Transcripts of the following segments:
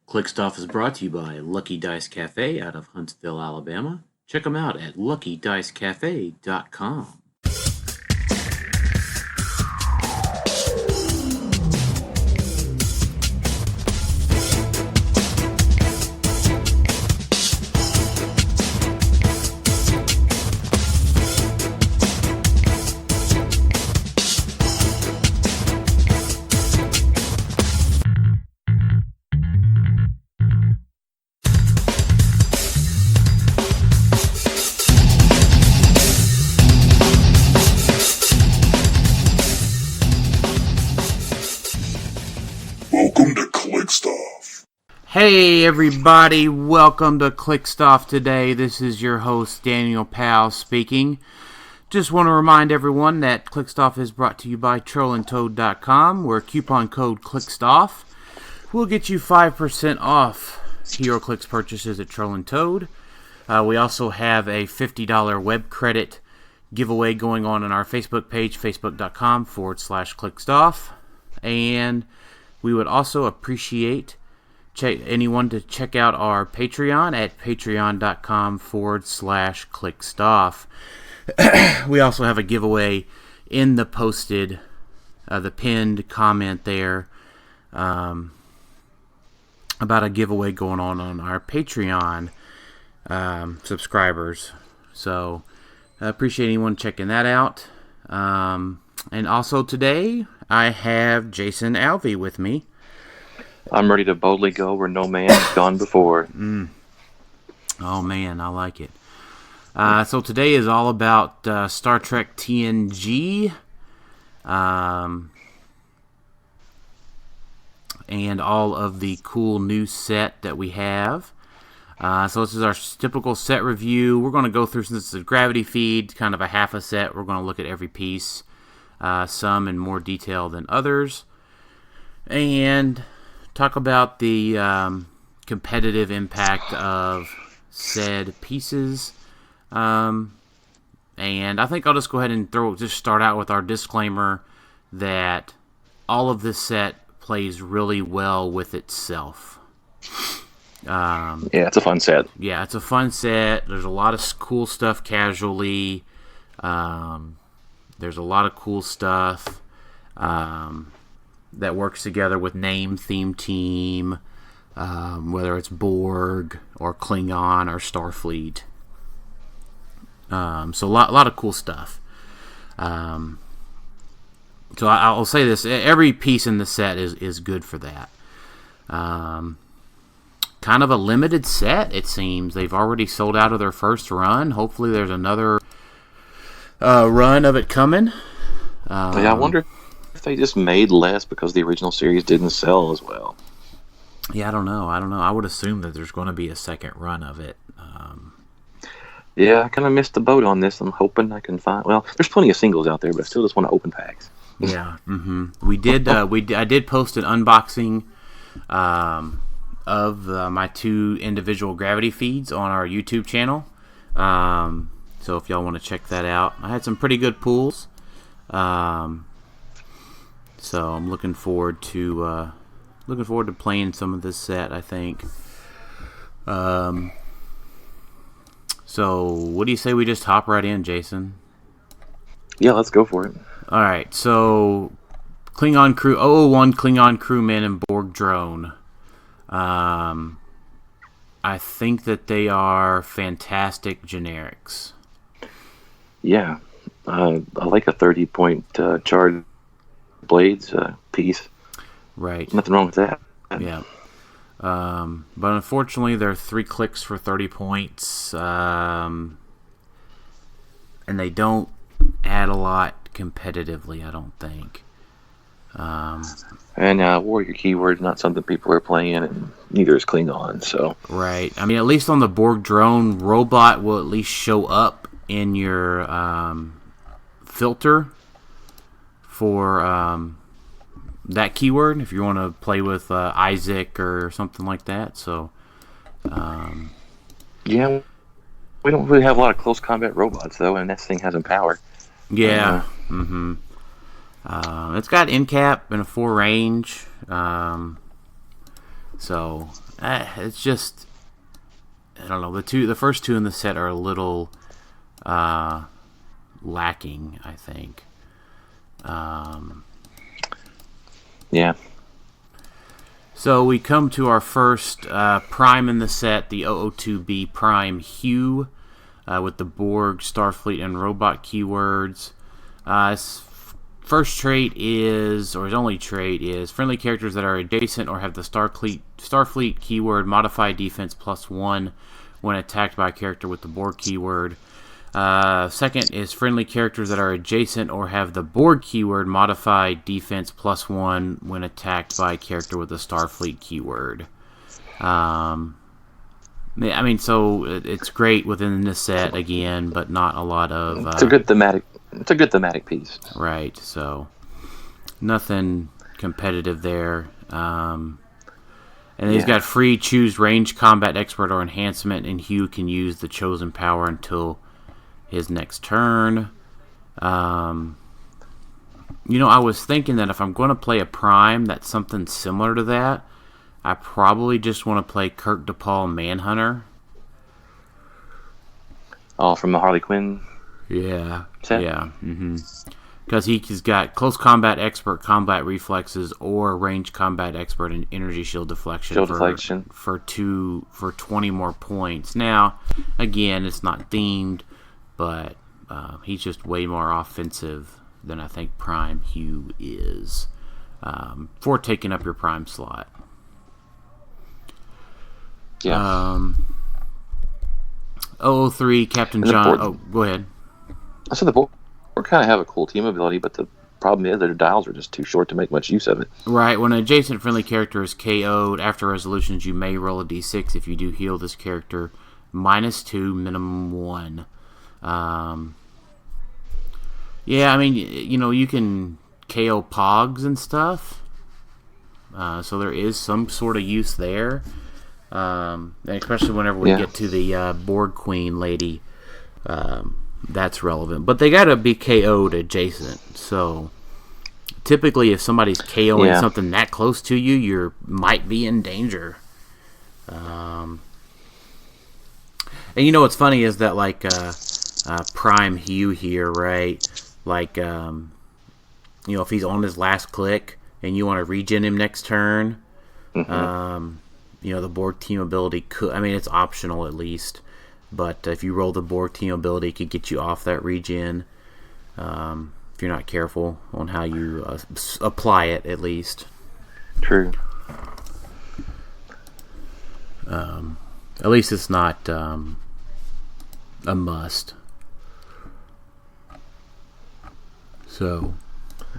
Click Stuff is brought to you by Lucky Dice Cafe out of Huntsville, Alabama. Check them out at luckydicecafe.com. Welcome to Click Stuff. Hey everybody, welcome to Click Stuff today. This is your host Daniel Powell speaking. Just want to remind everyone that Click Stuff is brought to you by trollandtoad.com, where coupon code ClickStuff will get you 5% off HeroClix purchases at Troll and Toad. We also have a $50 web credit giveaway going on our Facebook page, facebook.com/ClickStuff. And we would also appreciate anyone to check out our Patreon at patreon.com/ClickStuff. We also have a giveaway in the posted, the pinned comment there about a giveaway going on our Patreon subscribers. So I appreciate anyone checking that out. And also today I have Jason Alvey with me. I'm ready to boldly go where no man has gone before. Oh man, I like it. So today is all about Star Trek TNG, and all of the cool new set that we have. So this is our typical set review. We're going to go through, since it's a gravity feed, kind of a half a set. We're going to look at every piece, some in more detail than others, and talk about the competitive impact of said pieces. And I think I'll just go ahead and start out with our disclaimer that all of this set plays really well with itself. Yeah, it's a fun set. Yeah, it's a fun set. There's a lot of cool stuff casually. There's a lot of cool stuff that works together with name, theme, team, whether it's Borg or Klingon or Starfleet. So a lot of cool stuff. So I'll say this: every piece in the set is good for that. Kind of a limited set, it seems. They've already sold out of their first run. Hopefully, there's another run of it coming. Yeah, I wonder if they just made less because the original series didn't sell as well. Yeah, I don't know. I would assume that there's going to be a second run of it. Yeah, I kind of missed the boat on this. I'm hoping I can find. Well, there's plenty of singles out there, but I still just want to open packs. Yeah, we did. I did post an unboxing of my two individual gravity feeds on our YouTube channel. So if y'all want to check that out, I had some pretty good pulls. So I'm looking forward to playing some of this set, I think. So what do you say we just hop right in, Jason? Yeah, let's go for it. All right. So Klingon crew 001 Klingon crewmen and Borg drone. I think that they are fantastic generics. Yeah, I like a 30-point charged blades piece. Right. Nothing wrong with that. Yeah. But unfortunately, they're 3 clicks for 30 points, and they don't add a lot competitively, I don't think. And warrior keyword is not something people are playing, and neither is Klingon. So right. I mean, at least on the Borg drone, robot will at least show up in your filter for that keyword if you want to play with Isaac or something like that. So yeah, we don't really have a lot of close combat robots though, and this thing has power. Yeah. It's got in cap and a 4 range. So it's just, I don't know. The first two in the set are a little lacking, I think. Yeah. So we come to our first Prime in the set, the 002B Prime Hugh, with the Borg, Starfleet, and robot keywords. His first trait is, or his only trait is, friendly characters that are adjacent or have the Starfleet keyword modify defense +1 when attacked by a character with the Borg keyword. Second is friendly characters that are adjacent or have the Borg keyword modify defense +1 when attacked by a character with the Starfleet keyword. I mean, so it's great within this set again, but not a lot of. It's a good thematic piece. Right. So nothing competitive there. And he's got free choose range combat expert or enhancement, and Hugh can use the chosen power until his next turn. I was thinking that if I'm going to play a Prime that's something similar to that, I probably just want to play Kirk DePaul Manhunter. Oh, from the Harley Quinn set? Yeah. Because he's got close combat expert combat reflexes or range combat expert and energy shield deflection for 20 more points. Now, again, it's not themed, but he's just way more offensive than I think Prime Hugh is for taking up your Prime slot. Yeah. 003 Captain John. Go ahead. I said the Borg kind of have a cool team ability, but the problem is their dials are just too short to make much use of it. Right. When an adjacent friendly character is KO'd after resolutions, you may roll a d6. If you do heal this character, -2, minimum 1. Yeah, I mean, you can KO Pogs and stuff. So there is some sort of use there. And especially whenever we get to the Borg Queen lady, that's relevant. But they got to be KO'd adjacent. So typically, if somebody's KOing something that close to you, you might be in danger. And what's funny is that like Prime Hugh here, right? Like if he's on his last click and you want to regen him next turn, the Borg team ability could. I mean, it's optional at least, but if you roll the Borg team ability, it could get you off that regen. If you're not careful on how you apply it, at least. True. At least it's not a must. So,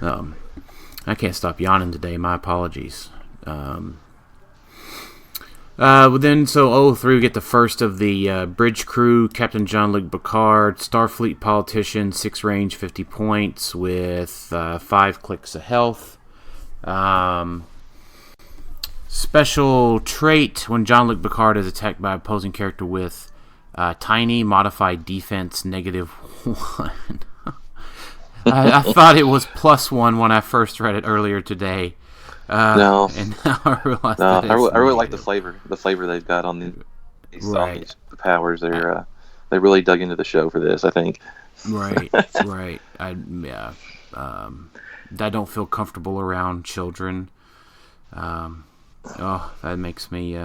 I can't stop yawning today. My apologies. Then, so 003, we get the first of the bridge crew, Captain Jean-Luc Picard, Starfleet politician, 6 range, 50 points, with 5 clicks of health. Special trait, when Jean-Luc Picard is attacked by an opposing character with tiny, modified defense, -1. I thought it was +1 when I first read it earlier today. No, and now I realize no. that I really like the flavor they've got on these powers. They really dug into the show for this, I think. Right. I don't feel comfortable around children. That makes me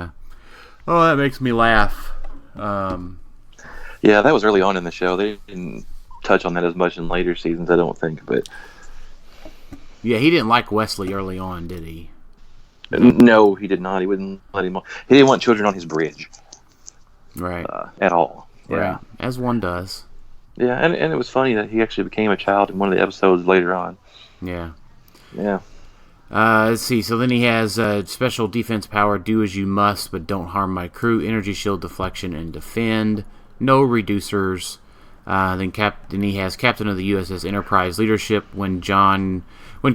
laugh. Yeah, that was early on in the show. They didn't touch on that as much in later seasons, I don't think, but. Yeah, he didn't like Wesley early on, did he? No, he did not. He wouldn't let him on. He didn't want children on his bridge. Right. At all. Right. Yeah. As one does. Yeah, and it was funny that he actually became a child in one of the episodes later on. Yeah. Yeah. Let's see. So then he has special defense power, do as you must, but don't harm my crew, energy shield deflection, and defend. No reducers. Then he has Captain of the USS Enterprise leadership. When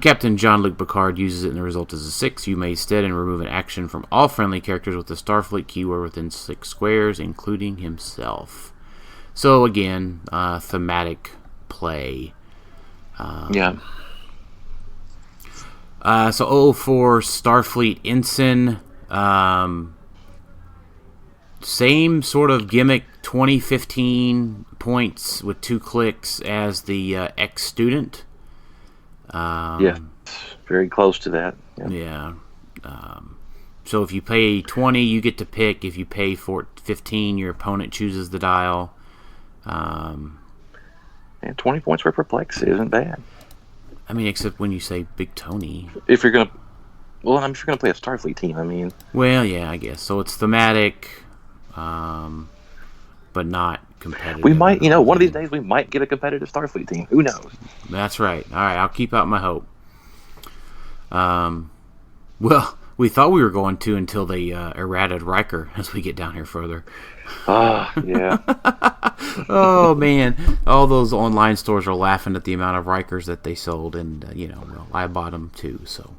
Captain Jean-Luc Picard uses it and the result is a 6, you may instead and remove an action from all friendly characters with the Starfleet keyword within 6 squares, including himself. So again, thematic play. So 004 Starfleet Ensign. Same sort of gimmick, 2015 points with 2 clicks as the ex-student. Yeah, very close to that. Yeah. So if you pay 20, you get to pick. If you pay 15, your opponent chooses the dial. And 20 points for perplex isn't bad. I mean, except when you say Big Tony. If you're gonna, well, I'm sure gonna play a Starfleet team. I mean, well, yeah, I guess so. It's thematic, but not competitive. We might, one of these days we might get a competitive Starfleet team. Who knows? That's right. All right, I'll keep out my hope. Well, we thought we were going to until they errated Riker as we get down here further. Yeah. Oh, man. All those online stores are laughing at the amount of Rikers that they sold, and, well, I bought them too, so.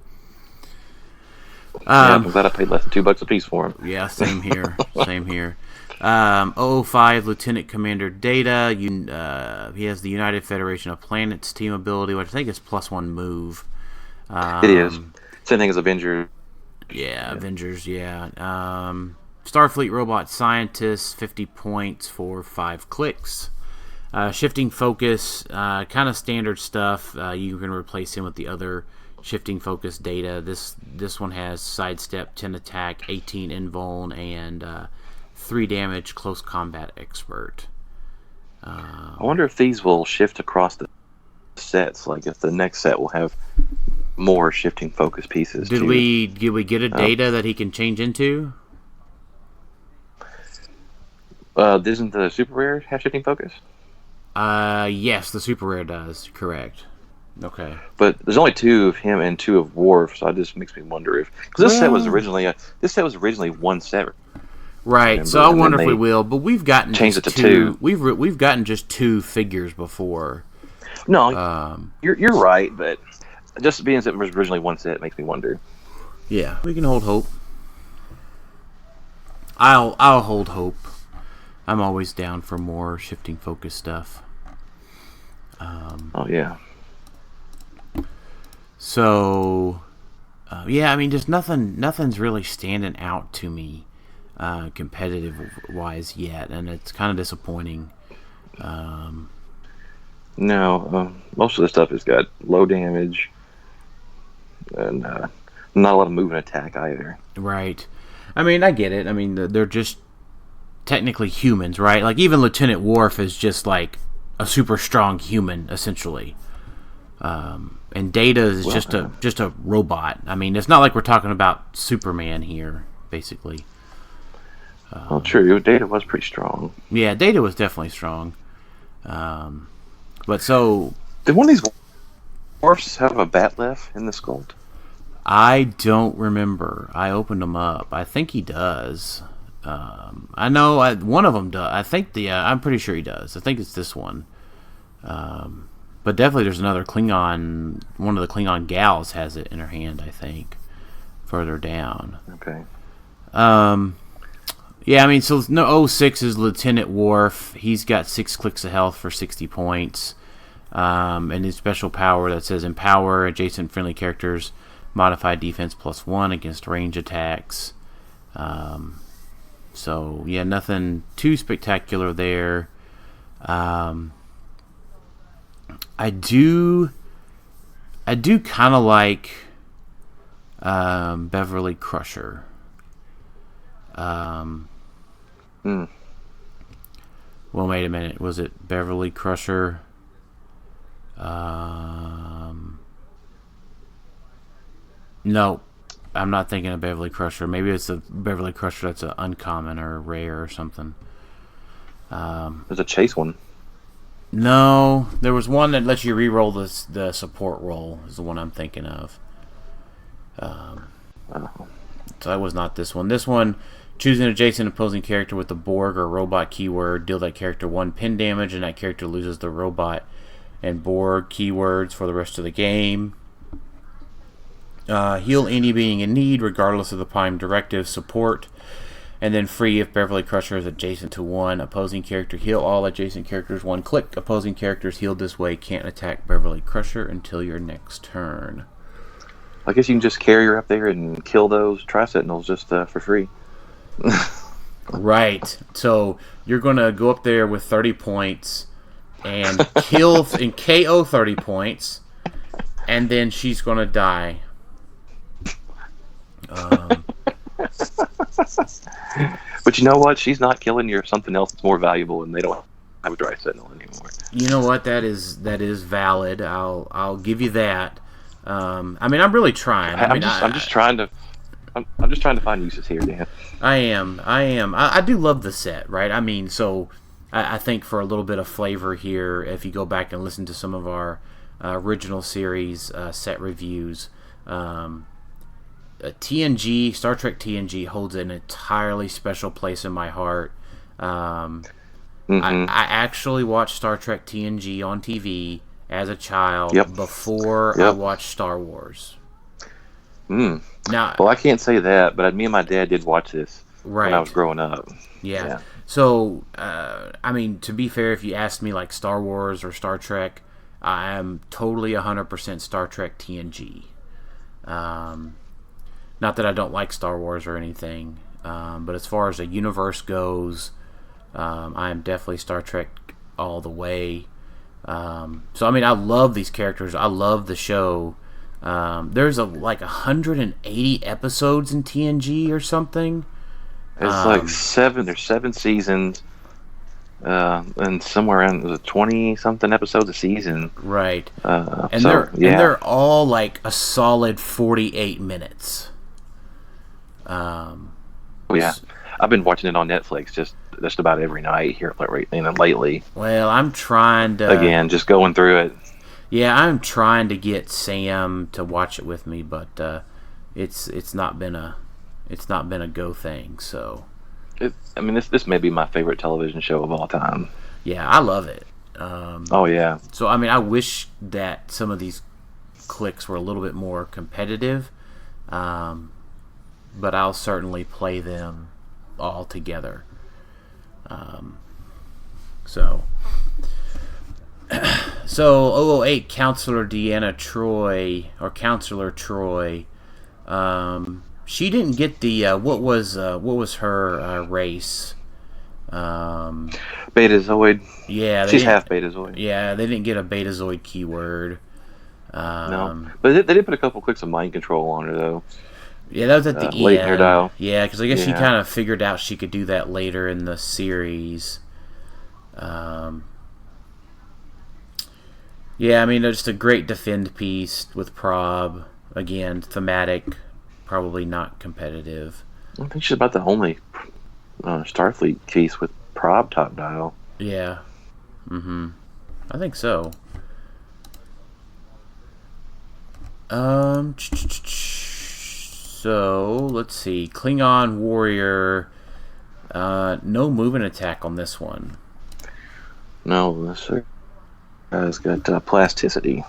I'm glad I paid less than $2 a piece for them. Yeah, same here. Same here. 005 Lieutenant Commander Data. He has the United Federation of Planets team ability, which I think is +1 move. It is. Same thing as Avengers. Yeah, Avengers, yeah. Starfleet Robot Scientist, 50 points for 5 clicks. Shifting Focus, kind of standard stuff. You can replace him with the other Shifting Focus Data. This one has Sidestep, 10 Attack, 18 Invuln, and 3 damage, Close Combat Expert. I wonder if these will shift across the sets. Like if the next set will have more Shifting Focus pieces. Did we get a Data that he can change into? Doesn't the Super Rare have Shifting Focus? Yes, the Super Rare does. Correct. Okay. But there's only 2 of him and 2 of Worf, so it just makes me wonder if because this set was originally 1 set. Right. So I wonder if we will, but we've gotten changed it to 2. We've gotten just 2 figures before. No, you're right, but just being that it was originally 1 set makes me wonder. Yeah, we can hold hope. I'll hold hope. I'm always down for more Shifting Focus stuff. Oh yeah. So, yeah, I mean, just nothing's really standing out to me, competitive wise yet, and it's kind of disappointing. No, most of the stuff has got low damage and not a lot of move and attack either. Right. I mean, I get it. I mean, they're just technically humans, right? Like, even Lieutenant Worf is just like a super strong human, essentially. And Data is just a robot. I mean, it's not like we're talking about Superman here, basically. Well, true. Data was pretty strong. Yeah, Data was definitely strong. But so... Did one of these Worfs have a bat left in the sculpt? I don't remember. I opened them up. I think he does. I know one of them does. I think I'm pretty sure he does. I think it's this one. But definitely there's another Klingon. One of the Klingon gals has it in her hand, I think. Further down. Okay. Yeah, I mean, so no, 06 is Lieutenant Worf. He's got 6 clicks of health for 60 points. And his special power that says Empower adjacent friendly characters, modify defense +1 against range attacks. So, yeah, nothing too spectacular there. I do kind of like Beverly Crusher. Well, wait a minute. Was it Beverly Crusher? No, I'm not thinking of Beverly Crusher. Maybe it's a Beverly Crusher that's an uncommon or rare or something. There's a chase one. No, there was one that lets you re-roll the support roll. Is the one I'm thinking of. So that was not this one. This one, choose an adjacent opposing character with the Borg or robot keyword. Deal that character 1 pin damage, and that character loses the robot and Borg keywords for the rest of the game. Heal any being in need, regardless of the Prime Directive support. And then free if Beverly Crusher is adjacent to 1 opposing character. Heal all adjacent characters 1 click. Opposing characters healed this way can't attack Beverly Crusher until your next turn. I guess you can just carry her up there and kill those Tri-Sentinels just for free. Right. So you're going to go up there with 30 points and kill and KO 30 points, and then she's going to die. But you know what? She's not killing you or something else that's more valuable, and they don't have a Tri-Sentinel anymore. You know what? That is valid. I'll give you that. I mean, I'm really trying. I'm just trying to find uses here, Dan. I am. I do love the set, right? I mean, so I think for a little bit of flavor here, if you go back and listen to some of our original series set reviews, TNG, Star Trek TNG holds an entirely special place in my heart. I actually watched Star Trek TNG on TV as a child before I watched Star Wars. Now, well, I can't say that, but me and my dad did watch this when I was growing up. Yeah. So, I mean, to be fair, if you asked me like Star Wars or Star Trek, I am totally 100% Star Trek TNG. Not that I don't like Star Wars or anything, but as far as the universe goes, I am definitely Star Trek all the way. So, I mean, I love these characters. I love the show. There's like 180 episodes in TNG or something. It's like 7. There's 7 seasons, and somewhere around 20-something episodes a season. Right. And they're all like a solid 48 minutes. I've been watching it on Netflix just about every night here lately. Well, I'm trying to again just going through it. Yeah, I'm trying to get Sam to watch it with me, but it's not been a go thing. So, this may be my favorite television show of all time. Yeah, I love it. Oh yeah. So I mean, I wish that some of these clicks were a little bit more competitive, but I'll certainly play them all together. So 008 Counselor Deanna Troi or Counselor Troi, she didn't get the what was her race? Betazoid. Yeah, she's half Betazoid. Yeah, they didn't get a Betazoid keyword. No, but they did put a couple clicks of mind control on her though. Yeah, that was at the end. Late in her dial. Yeah, because I guess she kind of figured out she could do that later in the series. Yeah, I mean, just a great defend piece with Prob. Again, thematic, probably not competitive. I think she's about the only Starfleet case with Prob top dial. Yeah. I think so. So, let's see. Klingon Warrior. No movement attack on this one. No, this guy's got plasticity.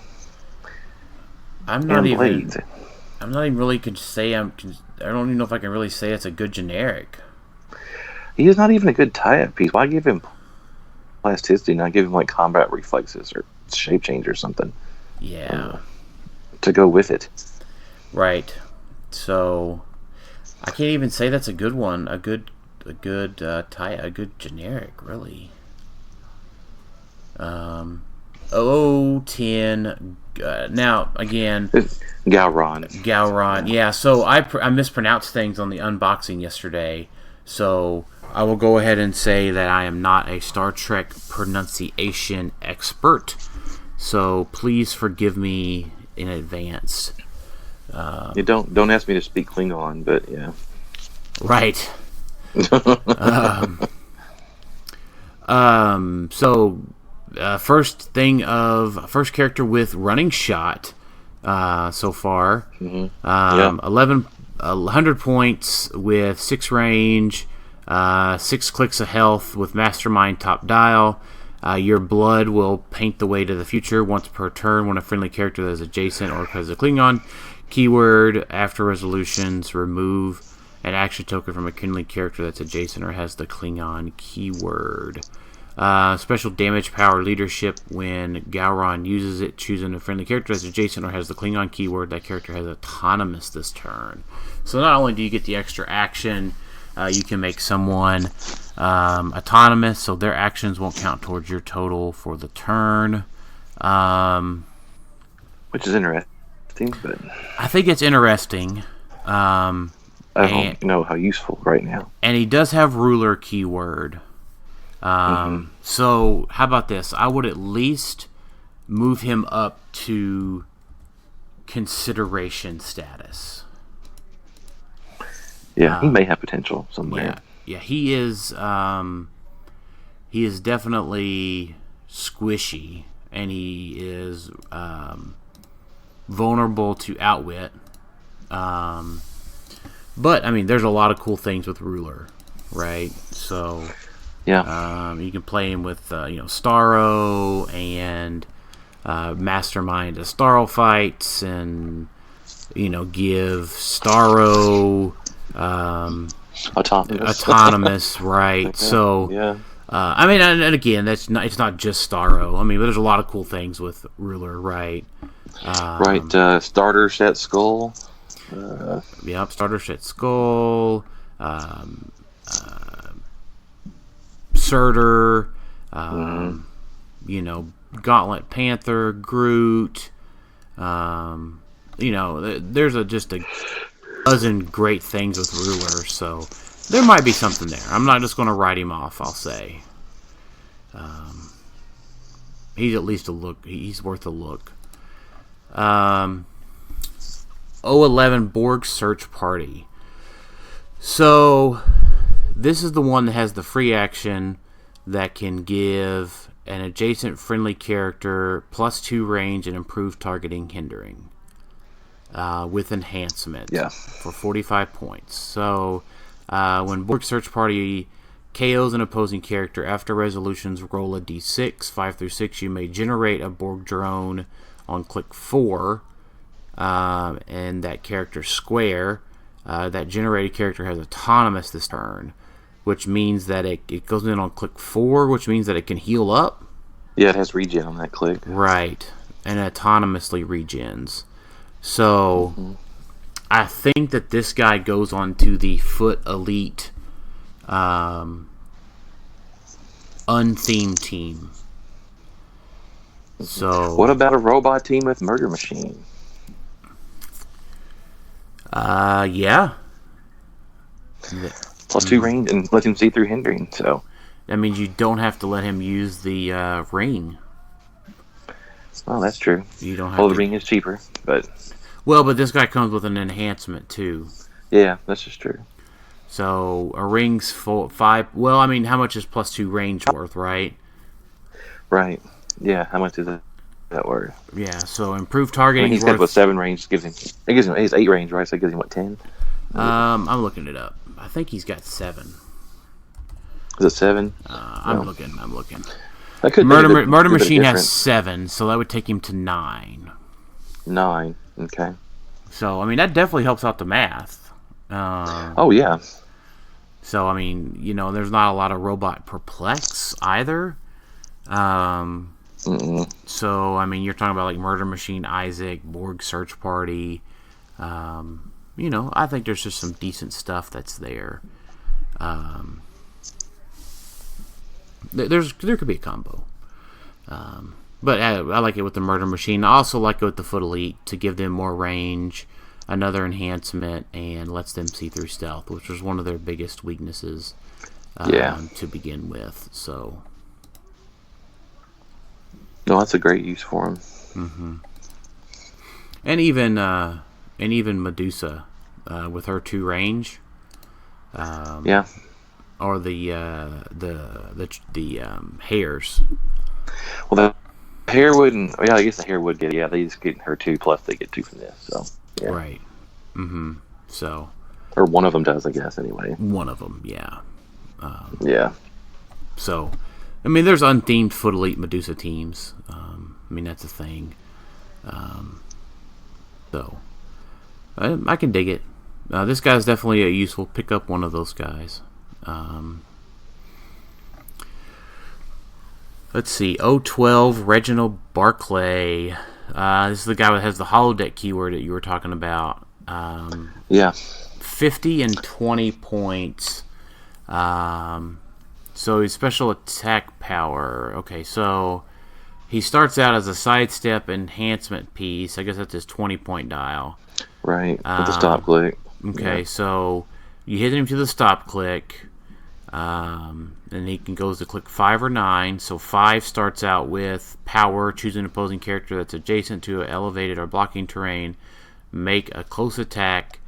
I'm not even really could say I don't even know if I can really say it's a good generic. He's not even a good tie-up piece. Why give him plasticity, not give him like combat reflexes or shape change or something? Yeah. To go with it. Right. So I can't even say that's a good one. A good generic, really. 0010. Now again, Gowron. Yeah. So I mispronounced things on the unboxing yesterday. So I will go ahead and say that I am not a Star Trek pronunciation expert. So please forgive me in advance. You don't ask me to speak Klingon, but yeah. Right. So first character with running shot so far. 100 points with 6 range, 6 clicks of health with Mastermind top dial. Your blood will paint the way to the future once per turn when a friendly character that is adjacent or has a Klingon keyword. After resolutions, remove an action token from a friendly character that's adjacent or has the Klingon keyword. Special damage, power, leadership. When Gowron uses it, choosing a friendly character as adjacent or has the Klingon keyword, that character has autonomous this turn. So not only do you get the extra action, you can make someone autonomous, so their actions won't count towards your total for the turn. Which is interesting, but I think it's interesting. I don't know how useful right now. And he does have ruler keyword. So how about this? I would at least move him up to consideration status. Yeah, he may have potential somewhere. Yeah, he is definitely squishy, and he is vulnerable to outwit. But I mean, there's a lot of cool things with ruler, right? So yeah, you can play him with Starro and mastermind the Starro fights, and give Starro autonomous, right? Okay. So yeah. I mean, and again, it's not just Starro. I mean, but there's a lot of cool things with ruler, right? Right, starter set skull. Yep, starter set skull. Surtur. Gauntlet Panther, Groot. There's just a dozen great things with ruler, so there might be something there. I'm not just going to write him off, I'll say. He's at least a look. He's worth a look. 011 Borg Search Party. So this is the one that has the free action that can give an adjacent friendly character +2 range and improved targeting hindering with enhancement for 45 points. So when Borg Search Party KOs an opposing character, after resolutions, roll a d6. 5 through 6, you may generate a Borg drone on click 4 and that character square. That generated character has autonomous this turn, which means that it goes in on click 4, which means that it can heal up. Yeah, it has regen on that click. Right, and autonomously regens. So I think that this guy goes on to the Foot Elite unthemed team. So what about a robot team with Murder Machine? Yeah. +2 range and let him see through hindering. So that means you don't have to let him use the ring. Well, that's true. You don't have the ring is cheaper, but this guy comes with an enhancement too. Yeah, that's just true. So a ring's 5. Well, I mean, how much is +2 range worth, right? Right. Yeah. How much is that worth? Yeah. So improved targeting. I mean, he's got 7 range. Gives him. It gives him. He's 8 range, right? So it gives him what, 10? I'm looking it up. I think he's got 7. Is it 7? I'm looking. That could Murder Machine has 7, so that would take him to 9. 9. Okay. So I mean, that definitely helps out the math. Oh yeah. So I mean, there's not a lot of robot perplex either. So I mean, you're talking about like Murder Machine, Isaac, Borg Search Party. I think there's just some decent stuff that's there. There could be a combo. But I like it with the Murder Machine. I also like it with the Foot Elite to give them more range, another enhancement, and lets them see through stealth, which was one of their biggest weaknesses to begin with. So, no, that's a great use for him. Mm-hmm. And even Medusa with her 2 range. Yeah. Or the hairs. Well, the hair wouldn't. Yeah, I guess the hair would get. Yeah, they just get her 2 plus they get 2 from this. So yeah. Right. Mm-hmm. So. Or one of them does, I guess. Anyway. One of them, yeah. Yeah. So, I mean, there's unthemed Foot Elite Medusa teams. I mean, that's a thing. So, I can dig it. This guy's definitely a useful. Pick up one of those guys. Let's see. 012 Reginald Barclay. This is the guy that has the holodeck keyword that you were talking about. Yeah. 50 and 20 points. So his special attack power. Okay, so he starts out as a sidestep enhancement piece. I guess that's his 20-point dial. Right. With the stop click. Okay, so you hit him to the stop click. And he can goes to click 5 or 9. So 5 starts out with power. Choose an opposing character that's adjacent to an elevated or blocking terrain. Make a close attack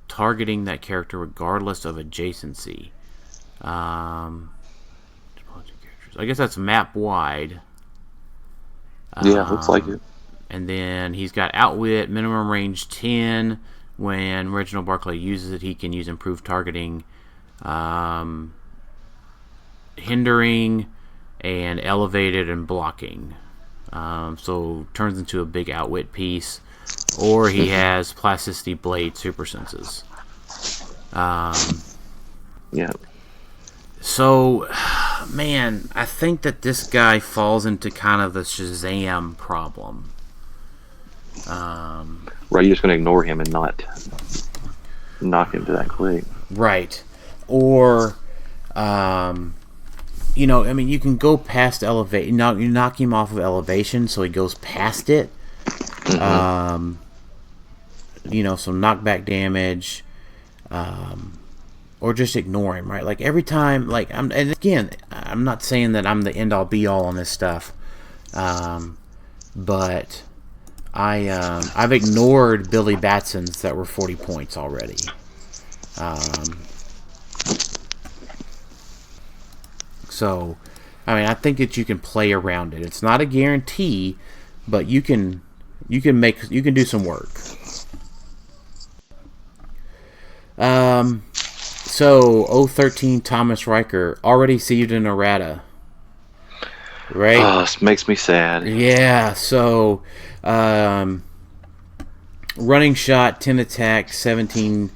targeting that character regardless of adjacency. I guess that's map wide. Yeah, looks like it. And then he's got outwit, minimum range 10. When Reginald Barclay uses it, he can use improved targeting, hindering, and elevated and blocking. So turns into a big outwit piece. Or he has plasticity blade super senses. Yeah. So, man, I think that this guy falls into kind of the Shazam problem. Right, you're just going to ignore him and not knock him to that click. Right. Or, you can go past elevate. You knock him off of elevation, so he goes past it. Mm-hmm. Some knockback damage. Or just ignore him, right? Like every time, and again, I'm not saying that I'm the end all be all on this stuff, but I've ignored Billy Batson's that were 40 points already. So, I think that you can play around it. It's not a guarantee, but you can do some work. So 013 Thomas Riker already seeded an errata, right? Oh, this makes me sad. Yeah. So, running shot, 10 attack, 17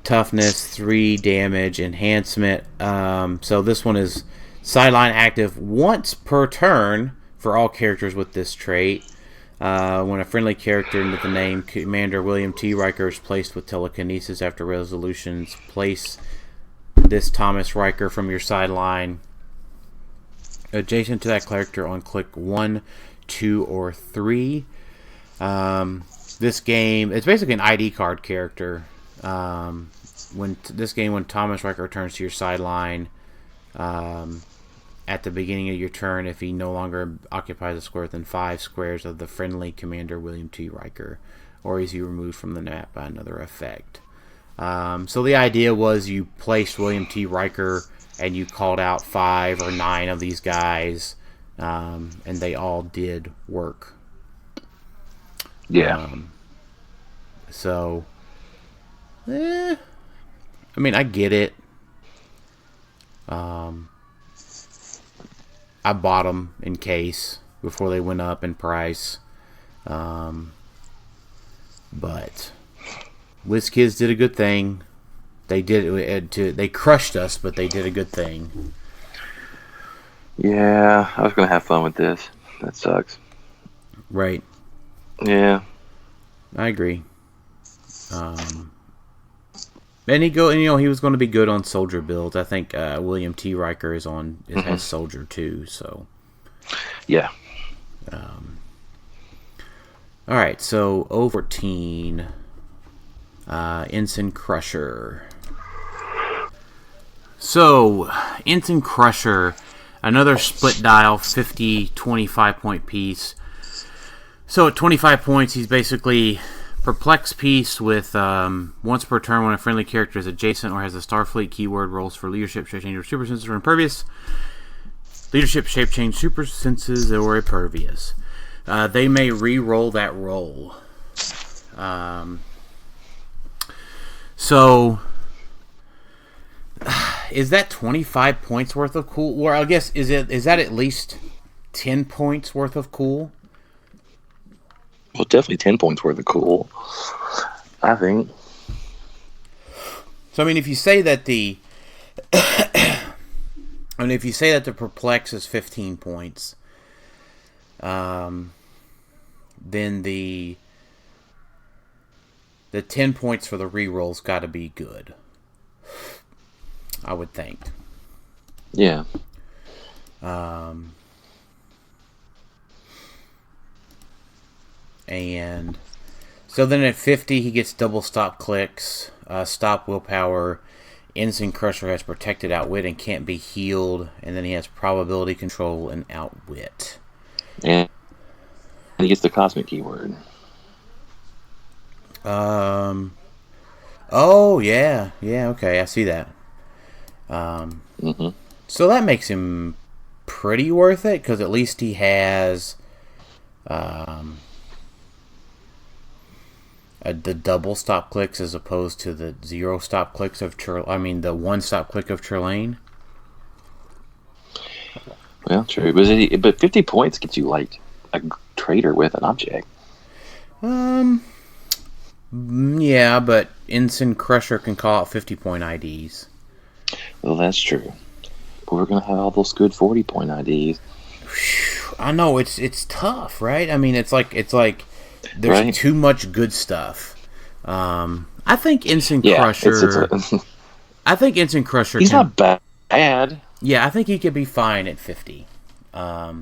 toughness, 3 damage, enhancement. So this one is sideline active once per turn for all characters with this trait. When a friendly character with the name Commander William T. Riker is placed with telekinesis after resolutions, place this Thomas Riker from your sideline adjacent to that character on click 1, 2, or 3. This game, it's basically an ID card character. When Thomas Riker returns to your sideline, at the beginning of your turn, if he no longer occupies a square within 5 squares of the friendly Commander William T. Riker, or is he removed from the map by another effect. So the idea was you placed William T. Riker and you called out 5 or 9 of these guys, and they all did work. Yeah. I get it. I bought them in case before they went up in price. But WizKids did a good thing. They they crushed us, but they did a good thing. Yeah, I was going to have fun with this. That sucks. Right. Yeah. I agree. And he was going to be good on soldier builds. I think William T. Riker has soldier too. So yeah. All right. So 014, Ensign Crusher. So Ensign Crusher, another split dial 50 25 point piece. So at 25 points, he's basically perplex piece with once per turn when a friendly character is adjacent or has a Starfleet keyword, rolls for leadership, shape change, or super senses, or impervious. Leadership, shape change, super senses, or impervious. They may re-roll that roll. So is that 25 points worth of cool? Or I guess is that at least 10 points worth of cool? Well, definitely 10 points worth of cool, I think. So, if you say that I mean, if you say that the perplex is 15 points, then the 10 points for the reroll's got to be good. I would think. Yeah. And so then at 50, he gets double stop clicks, stop willpower. Ensign Crusher has protected outwit and can't be healed, and then he has probability control and outwit. And he gets the cosmic keyword. Oh yeah, okay, I see that. So that makes him pretty worth it, because at least he has the double stop clicks as opposed to the zero stop clicks of the one stop click of Trelane. Well, true. But 50 points gets you like a trader with an object. Yeah, but Ensign Crusher can call out 50-point IDs. Well, that's true. But we're gonna have all those good 40-point IDs. I know it's tough, right? I mean, it's like there's too much good stuff. I think Ensign Crusher. I think Ensign Crusher. He's not bad. Yeah, I think he could be fine at 50. I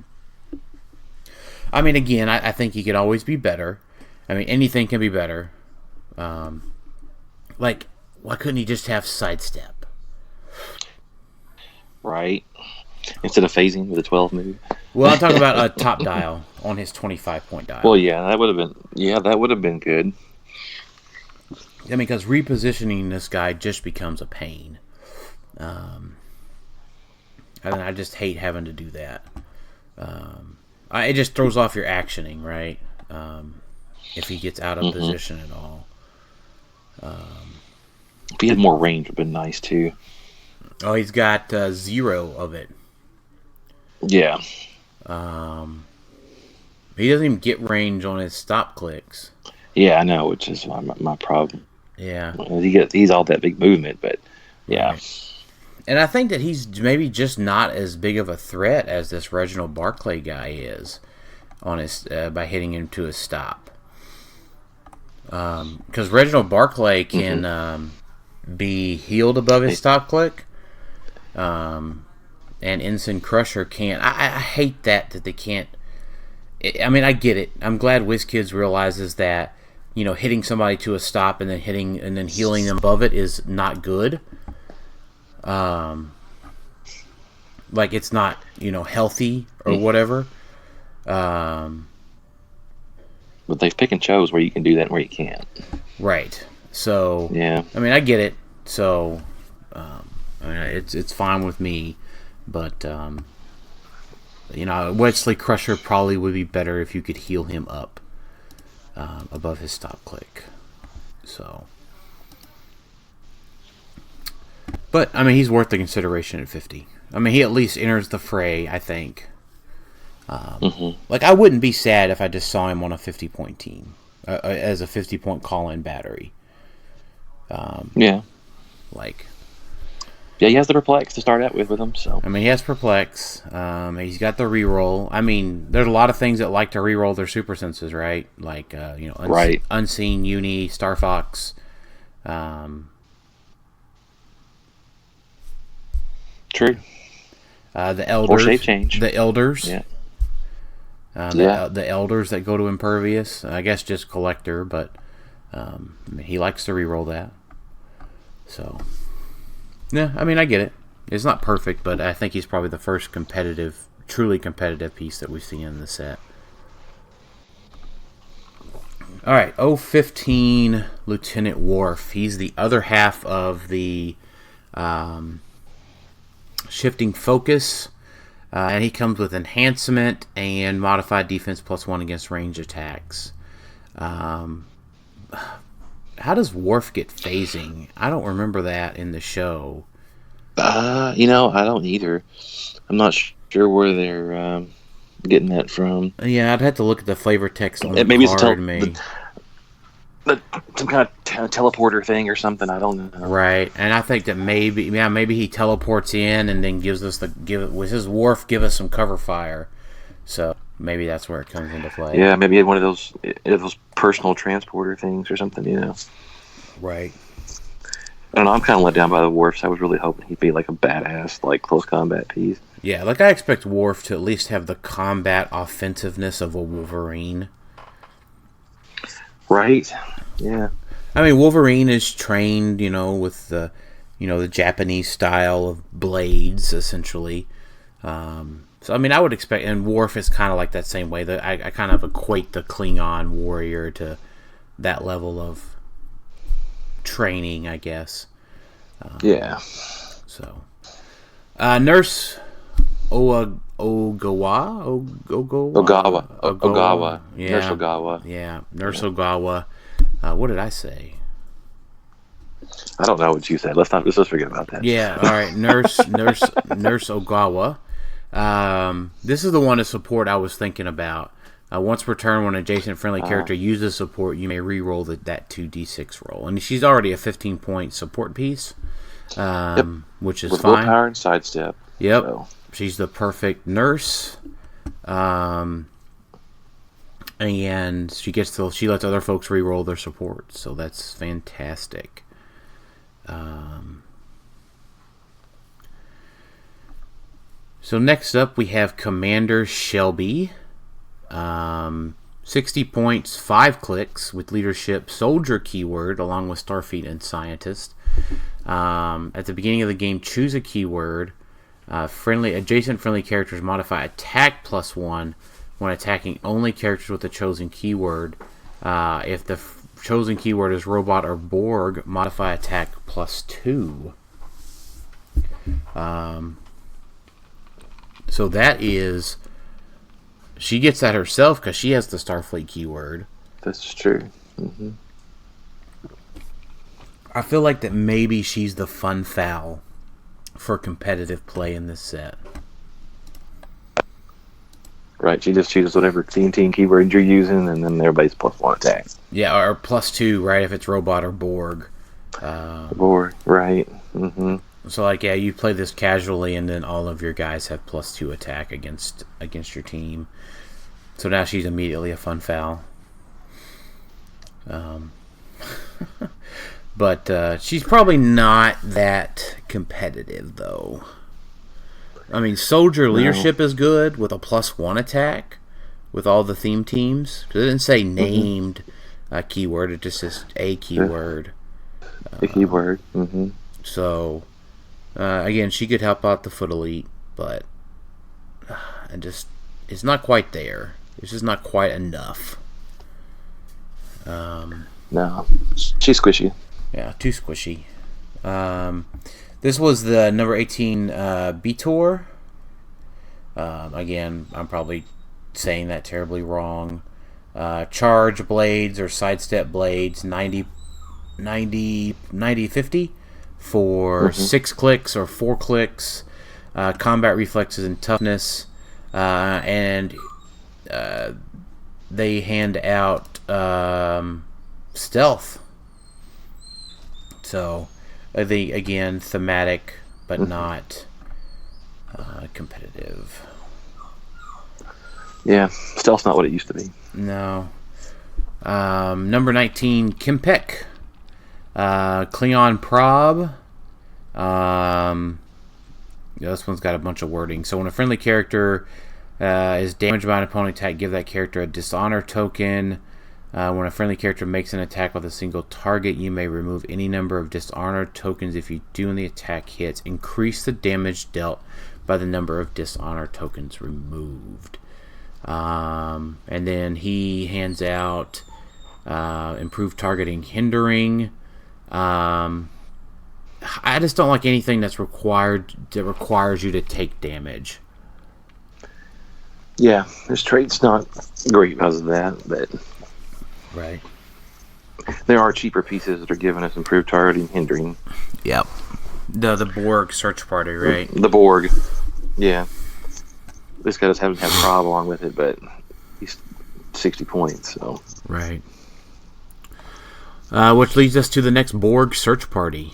mean, again, I think he could always be better. I mean, anything can be better. Like, why couldn't he just have sidestep? Right. Instead of phasing with a 12 move. Well, I'm talking about a top dial on his 25-point dial. Well, yeah, that would have been good. I mean, because repositioning this guy just becomes a pain. And I just hate having to do that. It just throws off your actioning, right? If he gets out of position at all. If he had more range, would have been nice too. Oh, he's got 0 of it. Yeah. He doesn't even get range on his stop clicks. Yeah, I know, which is my problem. Yeah. He's all that big movement, but yeah. Right. And I think that he's maybe just not as big of a threat as this Reginald Barclay guy is on his by hitting him to his stop. Because Reginald Barclay can be healed above his stop click, and Ensign Crusher can't. I hate that they can't. I mean, I get it. I'm glad WizKids realizes that, hitting somebody to a stop and then healing them above it is not good. Like it's not, healthy or whatever. But they've picked and chose where you can do that and where you can't. Right. So yeah. I mean, I get it. So it's fine with me, but Wesley Crusher probably would be better if you could heal him up above his stop click. So, but I mean, he's worth the consideration at 50. I mean, he at least enters the fray, I think. Like, I wouldn't be sad if I just saw him on a 50-point team as a 50-point call-in battery. Yeah. Like. Yeah, he has the perplex to start out with him. So I mean, he has perplex. He's got the reroll. I mean, there's a lot of things that like to reroll their super senses, right? Like right. Unseen, Uni, Star Fox. True. The elders. Or shape change. The elders. Yeah. The elders that go to impervious. I guess just collector, but he likes to reroll that. So. Yeah, I mean, I get it. It's not perfect, but I think he's probably the first truly competitive piece that we've seen in the set. All right, 015 Lieutenant Worf. He's the other half of the shifting focus, and he comes with enhancement and modified defense +1 against range attacks. How does Worf get phasing? I don't remember that in the show. I don't either. I'm not sure where they're getting that from. Yeah, I'd have to look at the flavor text on the card. some kind of teleporter thing or something. I don't know. Right, and I think that maybe he teleports in and then gives us with his Worf give us some cover fire. So maybe that's where it comes into play. Yeah, maybe he had one of those personal transporter things or something. Right. I don't know. I'm kind of let down by the Worfs. I was really hoping he'd be like a badass, like close combat piece. Yeah, like I expect Worf to at least have the combat offensiveness of a Wolverine. Right. Yeah. I mean, Wolverine is trained, with the Japanese style of blades, essentially. So, I mean, I would expect, and Worf is kind of like that same way. That I kind of equate the Klingon warrior to that level of training, I guess. Yeah. So, Nurse Ogawa. Yeah. Nurse Ogawa. Yeah, Nurse Ogawa. What did I say? I don't know what you said. Let's forget about that. Yeah, all right. Nurse Ogawa. This is the one of support I was thinking about. Once per turn, when an adjacent friendly character uses support, you may re-roll that 2d6 roll. And she's already a 15-point support piece, which is with fine. Willpower and sidestep. Yep. So. She's the perfect nurse. And she lets other folks re-roll their support, so that's fantastic. So next up we have Commander Shelby. 60 points, 5 clicks with leadership, soldier keyword, along with Starfleet and scientist. At the beginning of the game, choose a keyword. Adjacent friendly characters modify attack +1 when attacking only characters with the chosen keyword. If the chosen keyword is robot or Borg, modify attack +2. So that is... She gets that herself because she has the Starfleet keyword. That's true. Mm-hmm. I feel like that maybe she's the fun foul for competitive play in this set. Right, she just chooses whatever team keyword you're using, and then everybody's +1 attack. Yeah, or +2, right, if it's robot or Borg. Borg, right. Mm-hmm. So, like, yeah, you play this casually, and then all of your guys have +2 attack against your team. So now she's immediately a fun foul. But she's probably not that competitive, though. I mean, soldier leadership is good with a +1 attack with all the theme teams. It didn't say named keyword; it just says a keyword. A keyword. Mm-hmm. So, again, she could help out the Foot Elite, but it's not quite there. It's just not quite enough. No, she's squishy. Yeah, too squishy. This was the number 18 Beator. Again, I'm probably saying that terribly wrong. Charge blades or sidestep blades, 90 50 for 6 clicks or 4 clicks. Combat reflexes and toughness. And they hand out stealth. So, again, thematic, but not competitive. Yeah, stealth's not what it used to be. No. Number 19, Kimpek. Klingon Prob. This one's got a bunch of wording. So when a friendly character is damaged by an opponent attack, give that character a dishonor token. When a friendly character makes an attack with a single target, you may remove any number of dishonor tokens. If you do and the attack hits, increase the damage dealt by the number of dishonor tokens removed. And then he hands out improved targeting, hindering. I just don't like anything that requires you to take damage. Yeah, his trait's not great because of that, but right. There are cheaper pieces that are giving us improved targeting, hindering. Yep. The Borg search party, right? The Borg. Yeah. This guy just hasn't had a problem along with it, but he's 60 points, so. Right. Which leads us to the next Borg search party.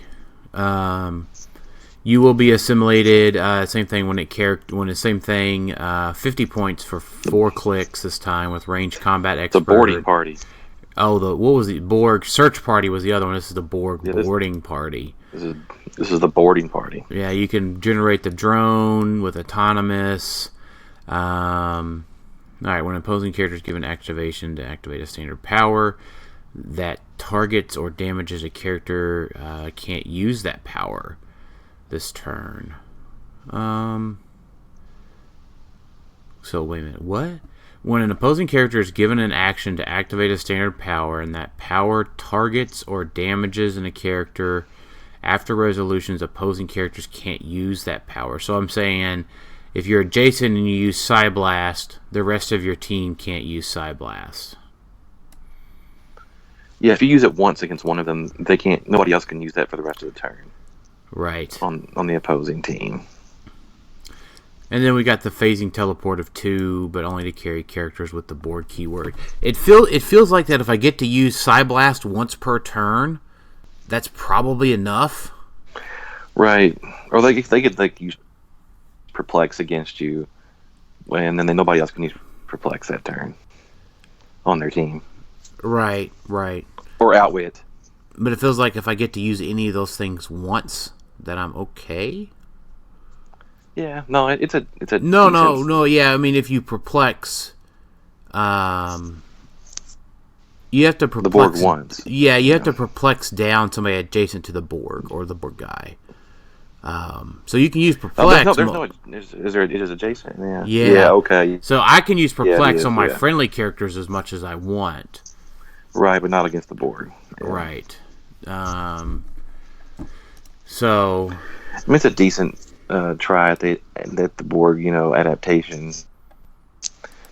You will be assimilated. Same thing when the same thing. 50 points for 4 clicks this time with range combat expert. The boarding party. Oh, what was the Borg search party was the other one. This is the Borg boarding party. This is the boarding party. Yeah, you can generate the drone with autonomous. All right, when an opposing character is given activation to activate a standard power that targets or damages a character, can't use that power this turn. So wait a minute, what? When an opposing character is given an action to activate a standard power and that power targets or damages a character, after resolutions, opposing characters can't use that power. So I'm saying if you're adjacent and you use Psyblast, the rest of your team can't use Psyblast. Yeah, if you use it once against one of them, they can't. Nobody else can use that for the rest of the turn. Right. On the opposing team. And then we got the phasing teleport of 2, but only to carry characters with the board keyword. It feels like that if I get to use Psyblast once per turn, that's probably enough. Right. Or they could use Perplex against you, and then nobody else can use Perplex that turn on their team. Right. Or Outwit. But it feels like if I get to use any of those things once, that I'm okay. Yeah, no, it's a no. Yeah, I mean, if you perplex, you have to perplex the Borg once. Yeah, you have to perplex down somebody adjacent to the Borg or the Borg guy. So you can use perplex. It is adjacent. Yeah. Yeah. Okay. So I can use perplex on my friendly characters as much as I want. Right, but not against the Borg. Yeah. Right. So. I mean, it's a decent try at the Borg, adaptation.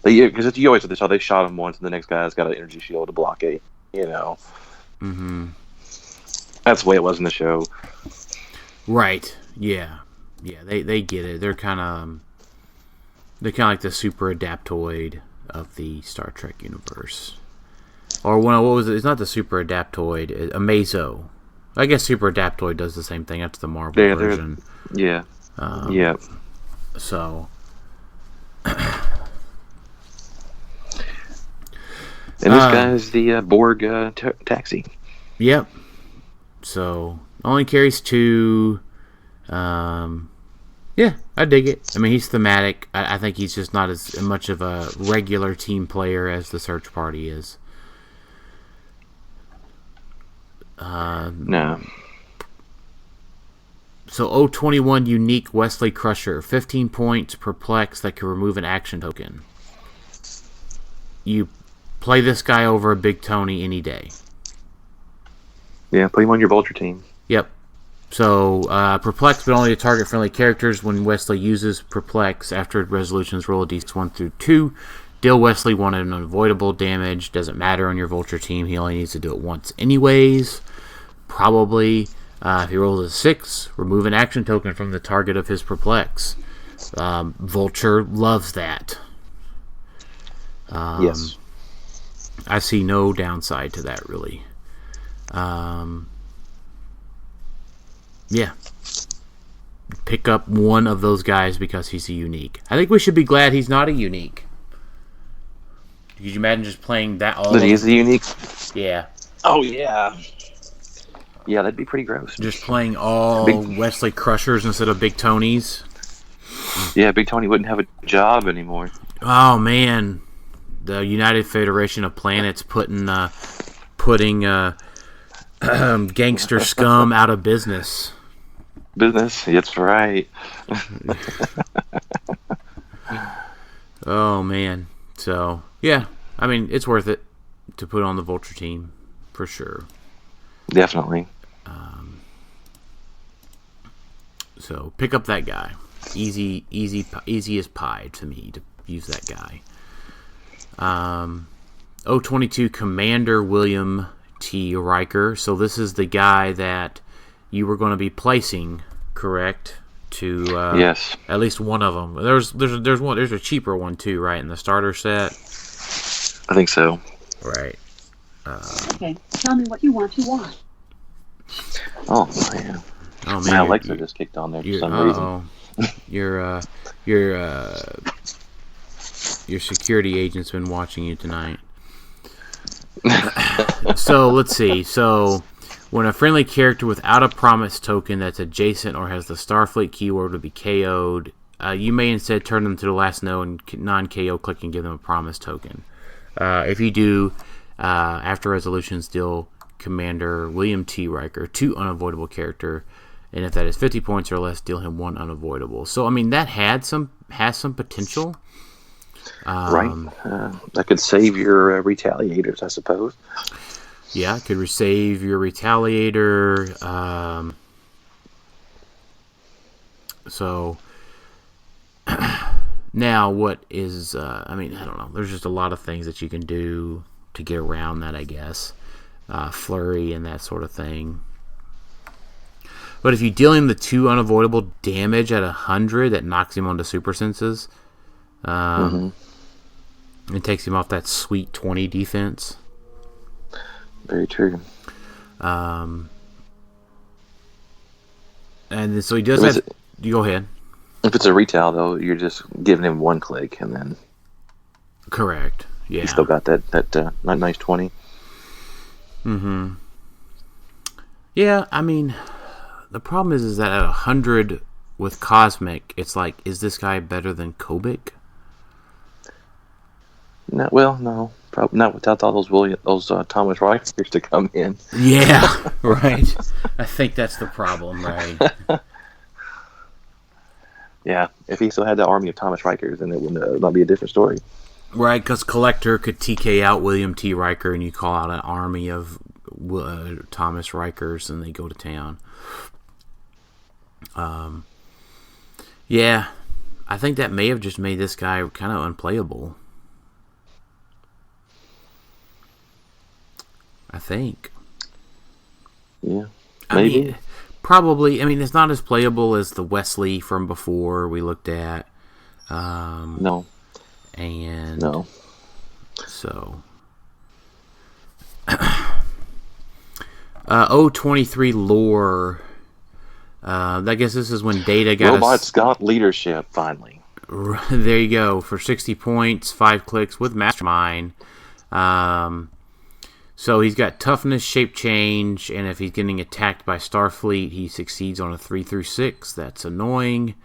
Because you always do this, how they shot him once, and the next guy's got an energy shield to block it. Mm-hmm. That's the way it was in the show. Right. Yeah. They get it. They're kind of like the super adaptoid of the Star Trek universe. Or what was it? It's not the super adaptoid. A Mazo. I guess super adaptoid does the same thing. That's the Marvel version. Yeah. So. And this guy is the Borg taxi. Yep. So only carries 2. Yeah, I dig it. I mean, he's thematic. I think he's just not as much of a regular team player as the search party is. No. So 021 unique Wesley Crusher, 15 points perplex that can remove an action token. You play this guy over a Big Tony any day. Yeah, play him on your Vulture team. Yep. So perplex, but only to target friendly characters. When Wesley uses perplex after resolutions, roll a d1 through 2. Deal Wesley 1 unavoidable damage. Doesn't matter on your Vulture team. He only needs to do it once anyways. Probably. If he rolls a 6, remove an action token from the target of his perplex. Vulture loves that. Yes. I see no downside to that, really. Yeah. Pick up one of those guys because he's a unique. I think we should be glad he's not a unique. Could you imagine just playing that all? That he's a unique? Yeah. Oh, yeah. Yeah, that'd be pretty gross. Just playing all Wesley Crushers instead of Big Tonys. Yeah, Big Tony wouldn't have a job anymore. Oh, man. The United Federation of Planets putting gangster scum out of business. That's right. Oh, man. So, yeah. I mean, it's worth it to put on the Vulture team, for sure. Definitely. So, pick up that guy. Easy as pie to me to use that guy. 022 Commander William T. Riker. So this is the guy that you were going to be placing, correct? To yes, at least one of them. There's a cheaper one too, right, in the starter set. I think so. Right. Okay, tell me what you want to watch. Oh man, Oh my man, Alexa just kicked on there for some reason. oh, your your security agent's been watching you tonight. So let's see. So when a friendly character without a promise token that's adjacent or has the Starfleet keyword would be KO'd, you may instead turn them to the last non-KO click and give them a promise token. If you do, after resolutions, deal Commander William T. Riker 2 unavoidable character, and if that is 50 points or less, deal him 1 unavoidable. So I mean that has some potential. Right, that could save your retaliators, I suppose. Yeah, it could save your retaliator. So now, what is? I mean, I don't know. There's just a lot of things that you can do to get around that, I guess. Flurry and that sort of thing. But if you deal him the 2 unavoidable damage at 100, that knocks him onto super senses. It takes him off that sweet 20 defense. Very true. And so he does have. You go ahead. If it's a retail, though, you're just giving him 1 click, and then Correct. Yeah. you still got that nice 20. Mm-hmm. Yeah, I mean, the problem is that at 100 with Cosmic, it's like, is this guy better than Kobik? No, probably not without all those Thomas Rikers to come in. Yeah, right. I think that's the problem, right? Yeah, if he still had that army of Thomas Rikers, then it would not be a different story. Right, because Collector could TK out William T. Riker, and you call out an army of Thomas Rikers, and they go to town. Yeah, I think that may have just made this guy kind of unplayable. I think. Yeah, maybe. I mean, probably. I mean, it's not as playable as the Wesley from before we looked at. No. And No. So, 023 lore. I guess this is when Data got Robots got leadership finally. There you go, for 60 points, 5 clicks with Mastermind. So he's got toughness, shape change, and if he's getting attacked by Starfleet, he succeeds on a 3 through 6. That's annoying.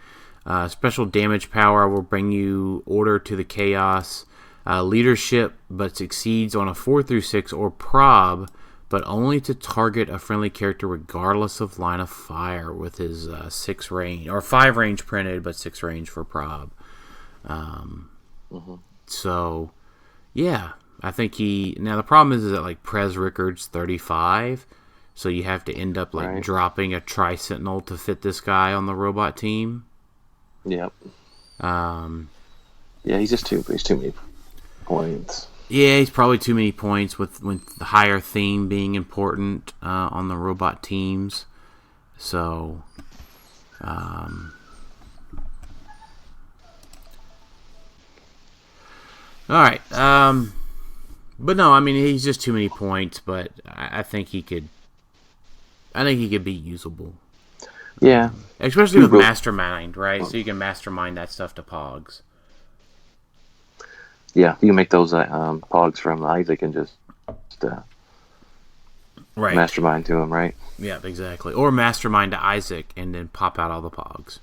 Special damage power will bring you order to the chaos. Leadership, but succeeds on a 4 through 6 or prob, but only to target a friendly character regardless of line of fire with his 6 range, or 5 range printed, but 6 range for prob. So, yeah, I think now the problem is that like Prez Rickard's 35, so you have to end up like dropping a Tri-Sentinel to fit this guy on the robot team. Yep. Yeah, he's too many points. Yeah, he's probably too many points with the higher theme being important on the robot teams. So, all right. But no, I mean he's just too many points. But I think he could. I think he could be usable. Yeah, especially with Mastermind, right? So you can Mastermind that stuff to Pogs. Yeah, you can make those Pogs from Isaac and just Mastermind to him, right? Yeah, exactly. Or Mastermind to Isaac and then pop out all the Pogs.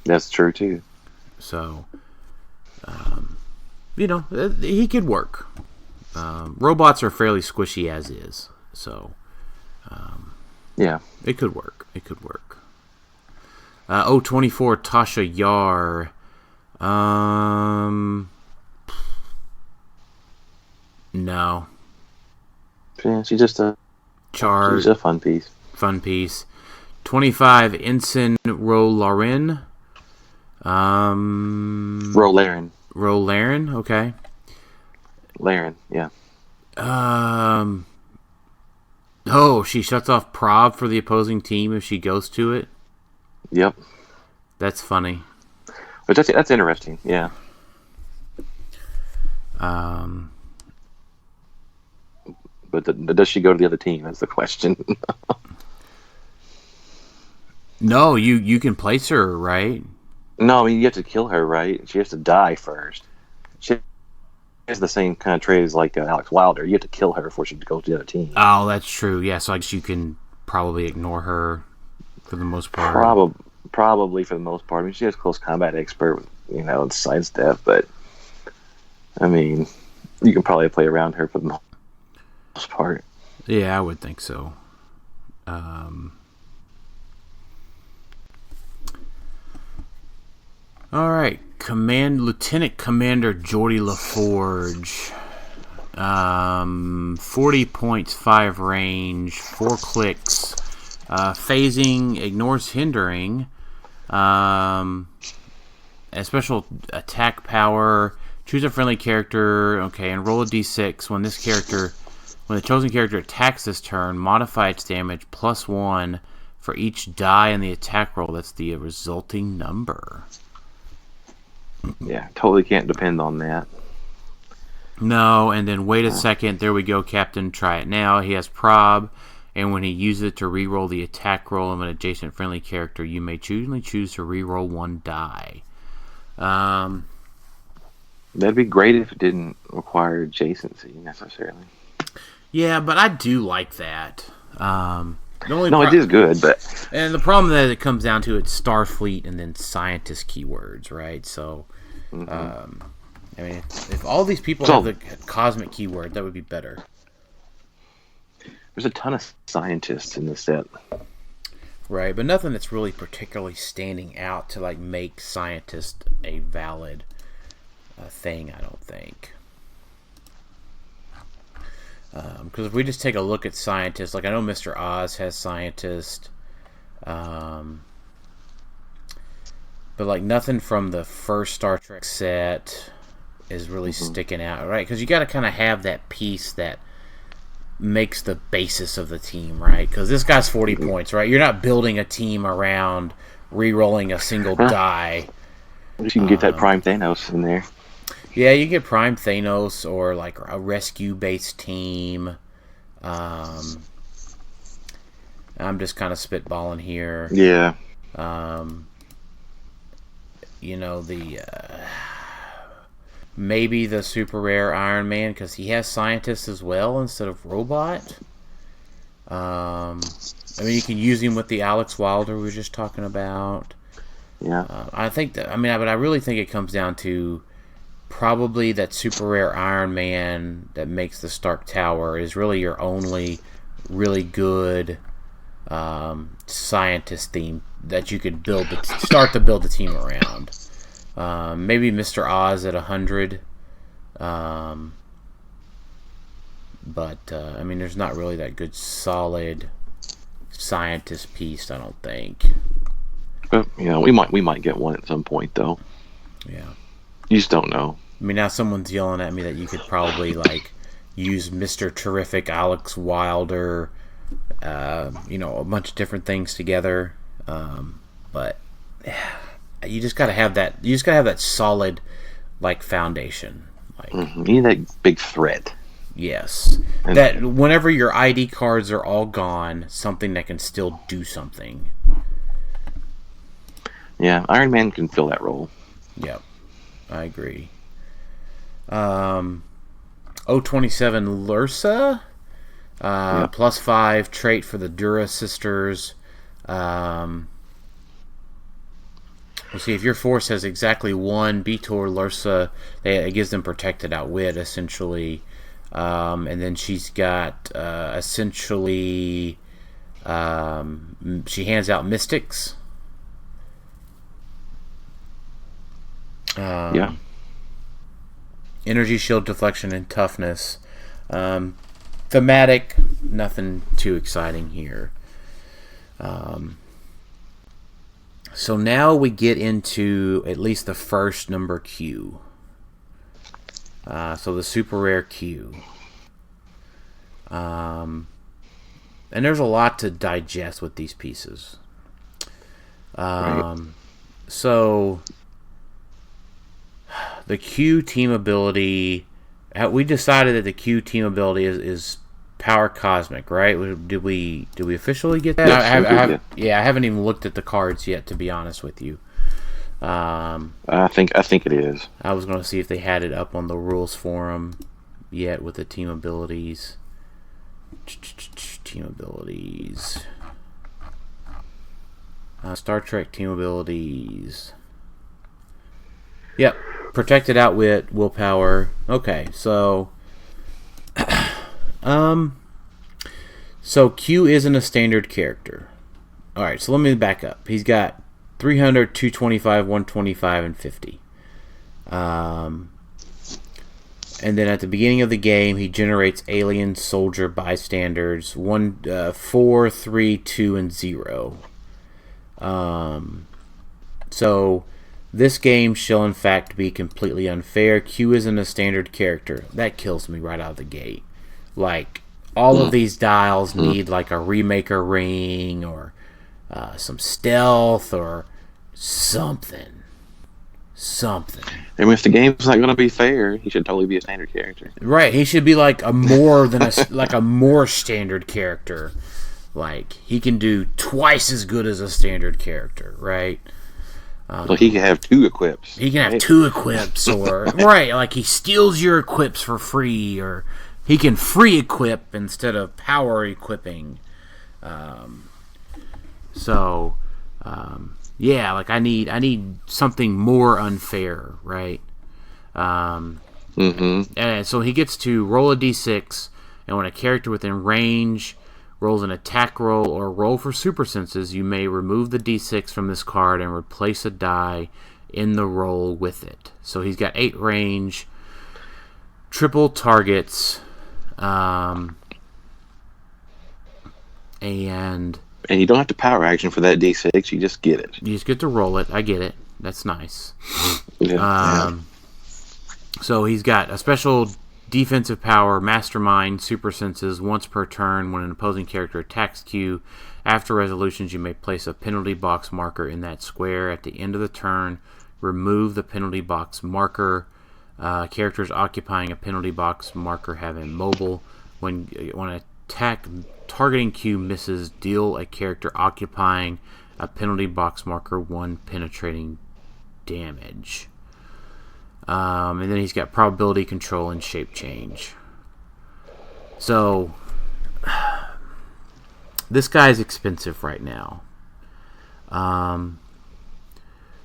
That's true too. So, he could work. Robots are fairly squishy as is, so yeah, it could work. It could work. 024 Tasha Yar. No. Yeah, she's just she's a fun piece. Fun piece. 25 Ensign Rolaren. Rolaren, okay. Laren, yeah. Oh, she shuts off prob for the opposing team if she goes to it. Yep. That's funny. But that's interesting, yeah. but does she go to the other team? That's the question. No, you can place her, right? No, I mean you have to kill her, right? She has to die first. She has the same kind of trait as like Alex Wilder. You have to kill her before she goes to the other team. Oh, that's true. Yeah, so I guess you can probably ignore her for the most part. Probably for the most part. I mean, she has close combat expert, and sidestep, but I mean, you can probably play around her for the most part. Yeah, I would think so. All right, Lieutenant Commander Geordie LaForge. 40 points, 5 range, 4 clicks. Phasing, ignores hindering. A special attack power. Choose a friendly character. Okay, and roll a d6. When the chosen character attacks this turn, modify its damage +1 for each die in the attack roll. That's the resulting number. Yeah, totally can't depend on that. No, and then wait a second. There we go, Captain. Try it now. He has prob, and when he uses it to re-roll the attack roll of an adjacent friendly character, you may choose to re-roll 1 die. That'd be great if it didn't require adjacency necessarily. Yeah, but I do like that. It is good, but and the problem that it comes down to, it's Starfleet and then scientist keywords, right? So, I mean, if all these people have the cosmic keyword, that would be better. There's a ton of scientists in this set. Right, but nothing that's really particularly standing out to like make scientist a valid thing, I don't think. Because if we just take a look at scientists, like I know Mr. Oz has scientist, but like nothing from the first Star Trek set is really sticking out, right? Because you got to kind of have that piece that makes the basis of the team, right? Because this guy's 40 points, right? You're not building a team around re-rolling a single die. You can get that Prime Thanos in there. Yeah, you get Prime Thanos or like a rescue-based team. I'm just kind of spitballing here. Yeah. Maybe the super rare Iron Man, because he has scientists as well instead of robot. I mean, you can use him with the Alex Wilder we were just talking about. Yeah. But I really think it comes down to probably that super rare Iron Man that makes the Stark Tower is really your only really good scientist theme that you could start to build the team around. Maybe Mr. Oz at 100. But I mean, there's not really that good solid scientist piece, I don't think. But we might get one at some point though. Yeah. You just don't know. I mean, now someone's yelling at me that you could probably like use Mr. Terrific, Alex Wilder, a bunch of different things together. But you just gotta have that. You just gotta have that solid, like, foundation. Like, you need that big threat. Yes, that whenever your ID cards are all gone, something that can still do something. Yeah, Iron Man can fill that role. Yep, I agree. 027 Lursa, +5 trait for the Dura sisters. We'll see if your force has exactly 1 Betor Lursa. It gives them protected outwit, essentially. And then she's got essentially she hands out mystics. Energy, shield, deflection, and toughness. Thematic, nothing too exciting here. So now we get into at least the first number Q. So the super rare Q. And there's a lot to digest with these pieces. Right. So the Q team ability, we decided that the Q team ability is Power Cosmic, right? Did we officially get that? Yes, I haven't even looked at the cards yet, to be honest with you. I think it is. I was going to see if they had it up on the rules forum yet with the team abilities. Team abilities. Star Trek team abilities. Yep. Protected outwit, willpower. Okay, so so Q isn't a standard character. Alright, so let me back up. He's got 300, 225, 125, and 50. And then at the beginning of the game, he generates alien soldier bystanders 4, 3, 2, and 0. So this game shall in fact be completely unfair. Q isn't a standard character. That kills me right out of the gate. Like, all of these dials need like a remaker ring or some stealth or something. I mean, if the game's not going to be fair, he should totally be a standard character. Right, he should be like a more than like a more standard character. Like, he can do twice as good as a standard character, right? So he can have 2 equips. He can have 2 equips, or right, like he steals your equips for free, or he can free equip instead of power equipping. Yeah, like I need something more unfair, right? And so he gets to roll a d6, and when a character within range rolls an attack roll or roll for super senses, you may remove the d6 from this card and replace a die in the roll with it. So he's got 8 range, triple targets, and you don't have to power action for that d6. You just get it. You just get to roll it. I get it. That's nice. So he's got a special defensive power, Mastermind, Super Senses, once per turn. When an opposing character attacks Q, after resolutions, you may place a penalty box marker in that square. At the end of the turn, remove the penalty box marker. Characters occupying a penalty box marker have immobile. When an attack targeting Q misses, deal a character occupying a penalty box marker 1 penetrating damage. And then he's got probability control and shape change. So this guy's expensive right now.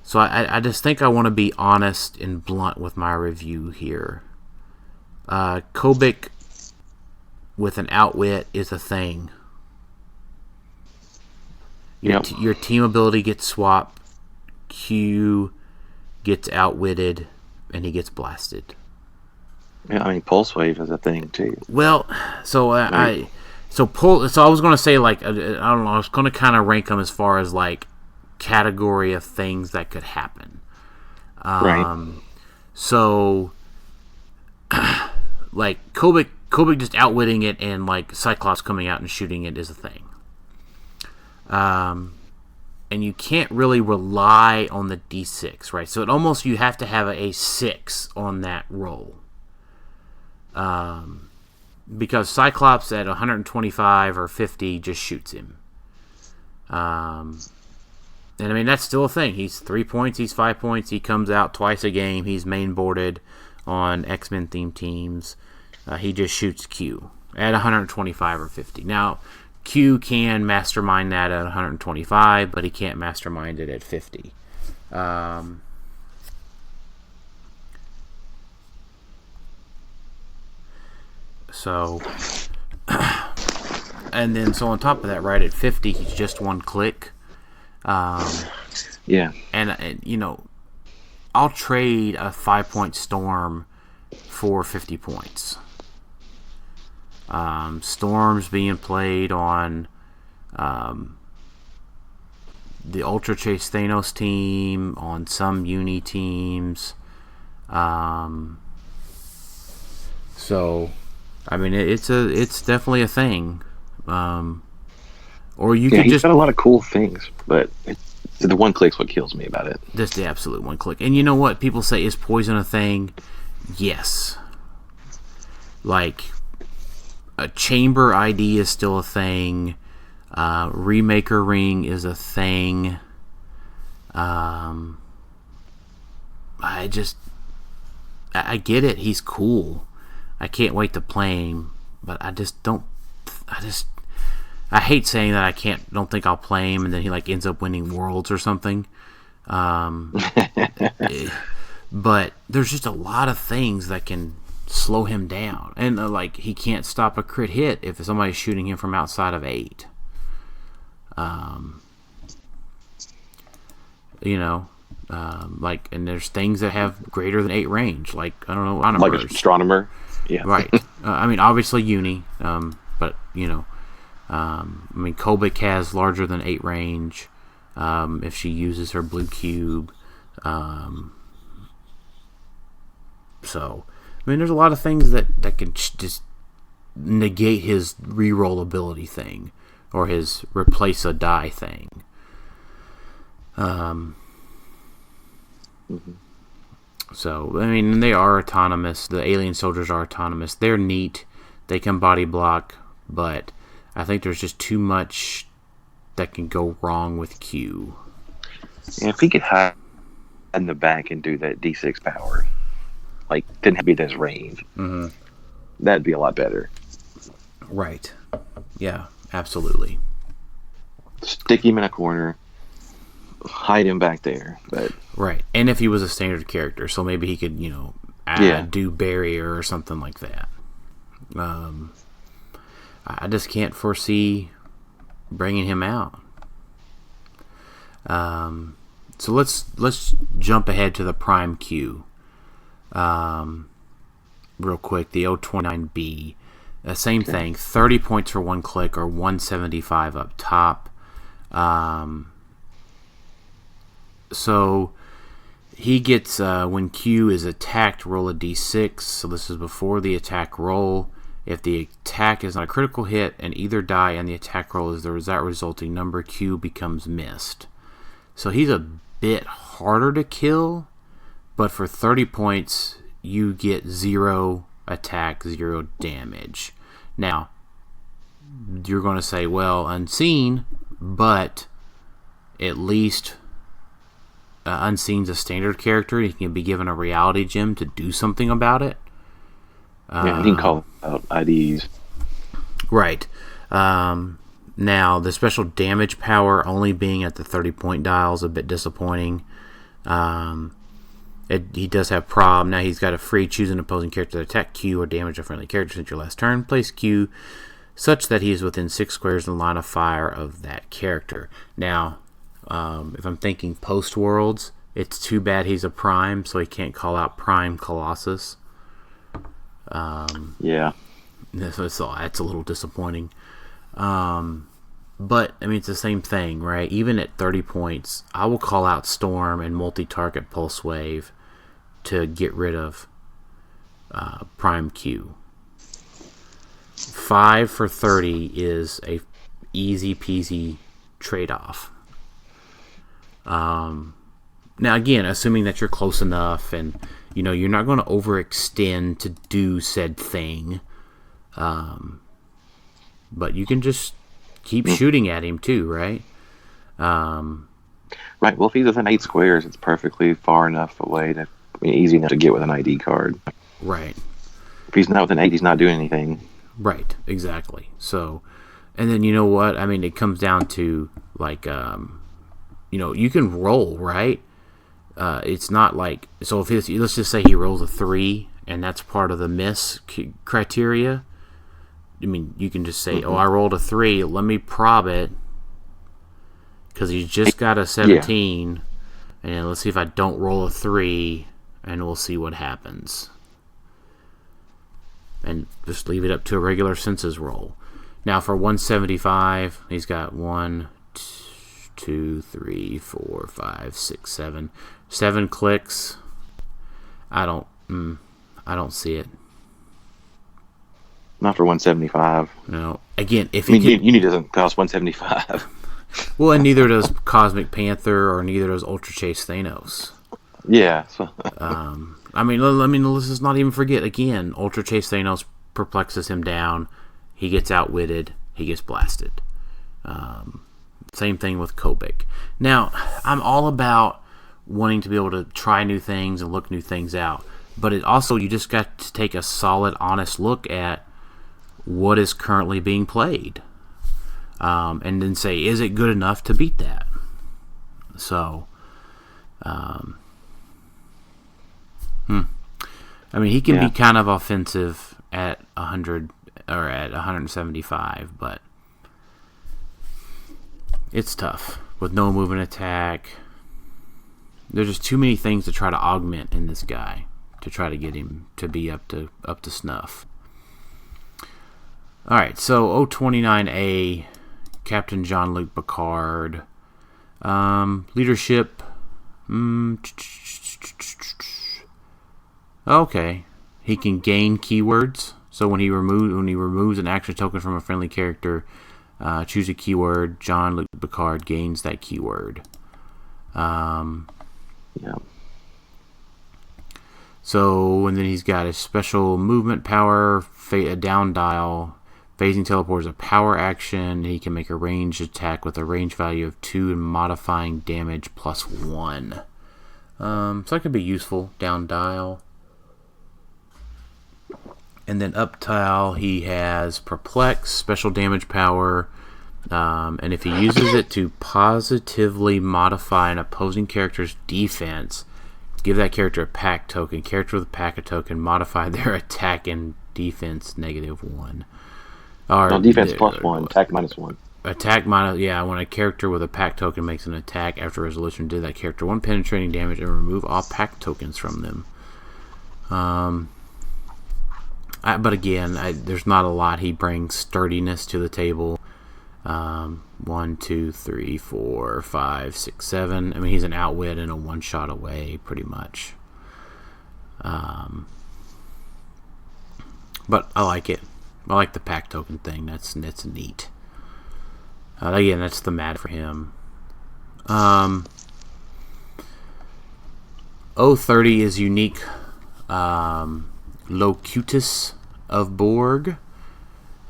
So I just think I want to be honest and blunt with my review here. Kobik with an outwit is a thing. Your team ability gets swapped. Q gets outwitted, and he gets blasted. Yeah, I mean, Pulse Wave is a thing too. Well, so I was going to say, like, I don't know, I was going to kind of rank them as far as like category of things that could happen. Right. So like Kobik just outwitting it and like Cyclops coming out and shooting it is a thing. And you can't really rely on the d6, right? So it almost, you have to have a 6 on that roll. Because Cyclops at 125 or 50 just shoots him. And I mean, that's still a thing. He's 3 points, he's 5 points, he comes out twice a game, he's main boarded on X-Men themed teams. He just shoots Q at 125 or 50. Now, Q can mastermind that at 125, but he can't mastermind it at 50. So, and then so on top of that, right at 50, he's just 1 click. Yeah. And you know, I'll trade a 5-point storm for 50 points. Storm's being played on the Ultra Chase Thanos team, on some Uni teams. So, I mean, it's definitely a thing. Or you could he's just got a lot of cool things, but the 1 click's what kills me about it. Just the absolute 1 click. And you know what? People say, is poison a thing? Yes. Like, a chamber ID is still a thing. Remaker ring is a thing. I get it. He's cool. I can't wait to play him, but I hate saying that don't think I'll play him, and then he like ends up winning worlds or something. But there's just a lot of things that can slow him down, and like he can't stop a crit hit if somebody's shooting him from outside of 8. Like, and there's things that have greater than 8 range, like I don't know, like an astronomer. Yeah, right. I mean, obviously Uni, but I mean, Kobik has larger than 8 range if she uses her blue cube. So, I mean, there's a lot of things that can just negate his reroll ability thing or his replace a die thing. So, I mean, they are autonomous. The alien soldiers are autonomous. They're neat. They can body block, but I think there's just too much that can go wrong with Q. Yeah, if he could hide in the back and do that D6 power, like, didn't have to be at his range, that'd be a lot better. Right. Yeah, absolutely. Stick him in a corner, hide him back there. But right. And if he was a standard character, so maybe he could, do barrier or something like that. I just can't foresee bringing him out. So let's jump ahead to the Prime Q. Real quick, the 029B. Same thing, 30 points for 1 click or 175 up top. So he gets, when Q is attacked, roll a d6. So this is before the attack roll. If the attack is not a critical hit and either die and the attack roll is that resulting number, Q becomes missed. So he's a bit harder to kill, but for 30 points, you get 0 attack, 0 damage. Now, you're going to say, well, unseen, but at least Unseen's a standard character. He can be given a reality gem to do something about it. Yeah, he can call out IDs. Right. Now, the special damage power only being at the 30-point dial is a bit disappointing. He does have prob. Now he's got a free choose an opposing character to attack Q or damage a friendly character since your last turn. Place Q such that he is within 6 squares in the line of fire of that character. Now, if I'm thinking post-worlds, it's too bad he's a prime, so he can't call out Prime Colossus. Yeah. So that's a little disappointing. But, I mean, it's the same thing, right? Even at 30 points, I will call out Storm and multi-target Pulse Wave to get rid of Prime Q. 5 for 30 is a easy-peasy trade-off. Now, again, assuming that you're close enough and, you're not going to overextend to do said thing. But you can just keep shooting at him too, right? Right. Well, if he's within 8 squares, it's perfectly far enough away easy enough to get with an ID card. Right. If he's not within 8, he's not doing anything. Right. Exactly. So, and then you know what? I mean, it comes down to like, you can roll, right? It's not like, so if let's just say he rolls a 3 and that's part of the miss criteria. I mean, you can just say, I rolled a 3, let me prob it, because he's just got a 17, and let's see if I don't roll a 3, and we'll see what happens. And just leave it up to a regular senses roll. Now, for 175, he's got 1, 2, 3, 4, 5, 6, 7. 7 clicks. I don't see it. Not for 175. No. Again, if Uni doesn't cost 175. Well, and neither does Cosmic Panther or neither does Ultra Chase Thanos. Yeah. So. I mean, let's just not even forget. Again, Ultra Chase Thanos perplexes him down. he gets outwitted, he gets blasted. Same thing with Kobik. Now, I'm all about wanting to be able to try new things and look new things out, but it also, you just got to take a solid, honest look at what is currently being played, and then say, is it good enough to beat that? So, I mean, he can be kind of offensive at 100 or at 175, but it's tough with no movement attack. There's just too many things to try to augment in this guy to try to get him to be up to snuff. All right, so 029A, Captain Jean-Luc Picard. Leadership. Okay, he can gain keywords. So when he removes an action token from a friendly character, choose a keyword. Jean-Luc Picard gains that keyword. So, and then he's got a special movement power, a down dial. Phasing teleport is a power action. He can make a ranged attack with a range value of 2 and modifying damage +1. So that could be useful. Down dial. And then up tile, he has Perplex, special damage power. And if he uses it to positively modify an opposing character's defense, give that character a pack token. Character with a pack token, modify their attack and defense -1. Or defense +1, attack -1. Attack minus, when a character with a pack token makes an attack after resolution, do that character 1 penetrating damage and remove all pack tokens from them. But again, there's not a lot. He brings sturdiness to the table. 1, 2, 3, 4, 5, 6, 7. I mean, he's an outwit and a one-shot away, pretty much. But I like it. I like the pack token thing. That's neat. Again, that's thematic for him. 030 is unique. Locutus of Borg.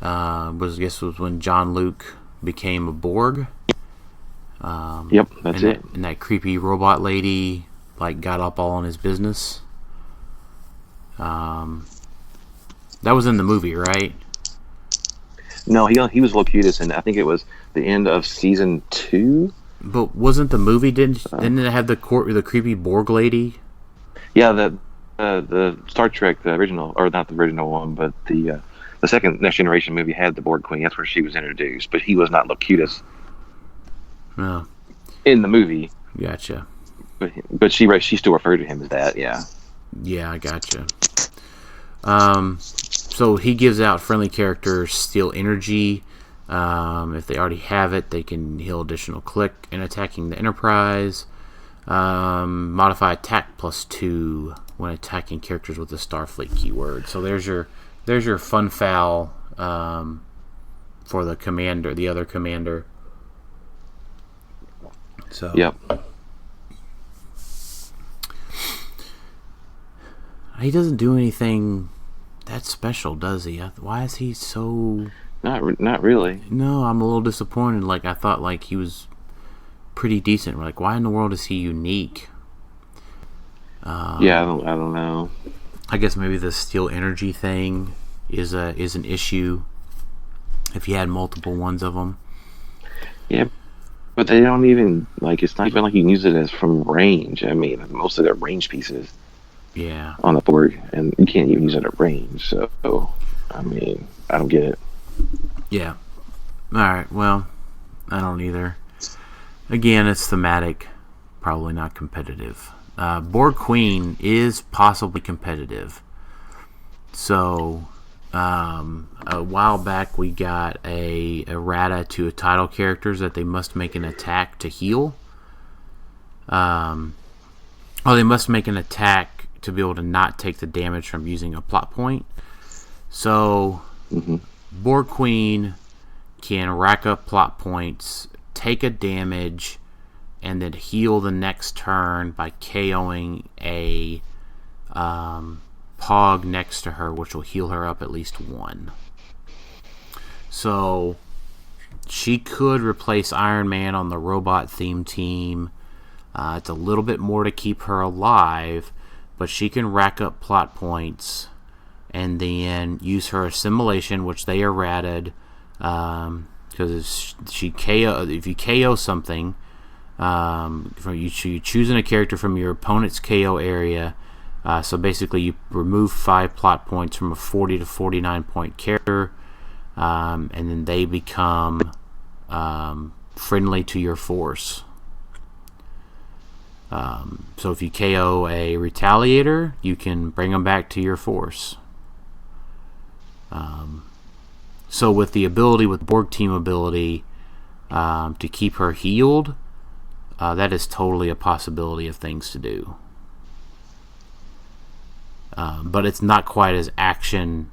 Was when Jean-Luc became a Borg. Yep, that's it. And that creepy robot lady got up all on his business. That was in the movie, right? No, he was Locutus, and I think it was the end of season 2. But wasn't the movie didn't it have the creepy Borg lady? Yeah, the Star Trek, the original, or not the original one, but the second Next Generation movie had the Borg Queen. That's where she was introduced, but he was not Locutus. No. In the movie. Gotcha. But she still referred to him as that. Yeah. Yeah, I gotcha. So he gives out friendly characters Steal Energy. If they already have it, they can heal additional click in attacking the Enterprise. Modify attack +2 when attacking characters with the Starfleet keyword. So there's your fun foul for the commander, the other commander. So yep. He doesn't do anything that special, does he? Why is he so... Not really. No, I'm a little disappointed. I thought he was pretty decent. Why in the world is he unique? Yeah, I don't know. I guess maybe the Steal Energy thing is an issue if you had multiple ones of them. Yeah, but they don't even it's not even you can use it as from range. I mean, most of their range pieces. Yeah. On the board, and you can't even use it at range. So, I mean, I don't get it. Yeah. All right. Well, I don't either. Again, it's thematic, probably not competitive. Borg Queen is possibly competitive. So, a while back we got a errata to a title characters that they must make an attack to heal. They must make an attack to be able to not take the damage from using a plot point. So, Borg Queen can rack up plot points, take a damage, and then heal the next turn by KOing a Pog next to her, which will heal her up at least 1. So she could replace Iron Man on the robot theme team. It's a little bit more to keep her alive, but she can rack up plot points and then use her assimilation, which they errated. Because if you KO something, you're choosing a character from your opponent's KO area. So basically, you remove 5 plot points from a 40 to 49 point character, and then they become friendly to your force. So if you KO a Retaliator, you can bring them back to your force. So with the ability, with Borg team ability, to keep her healed, that is totally a possibility of things to do. But it's not quite as action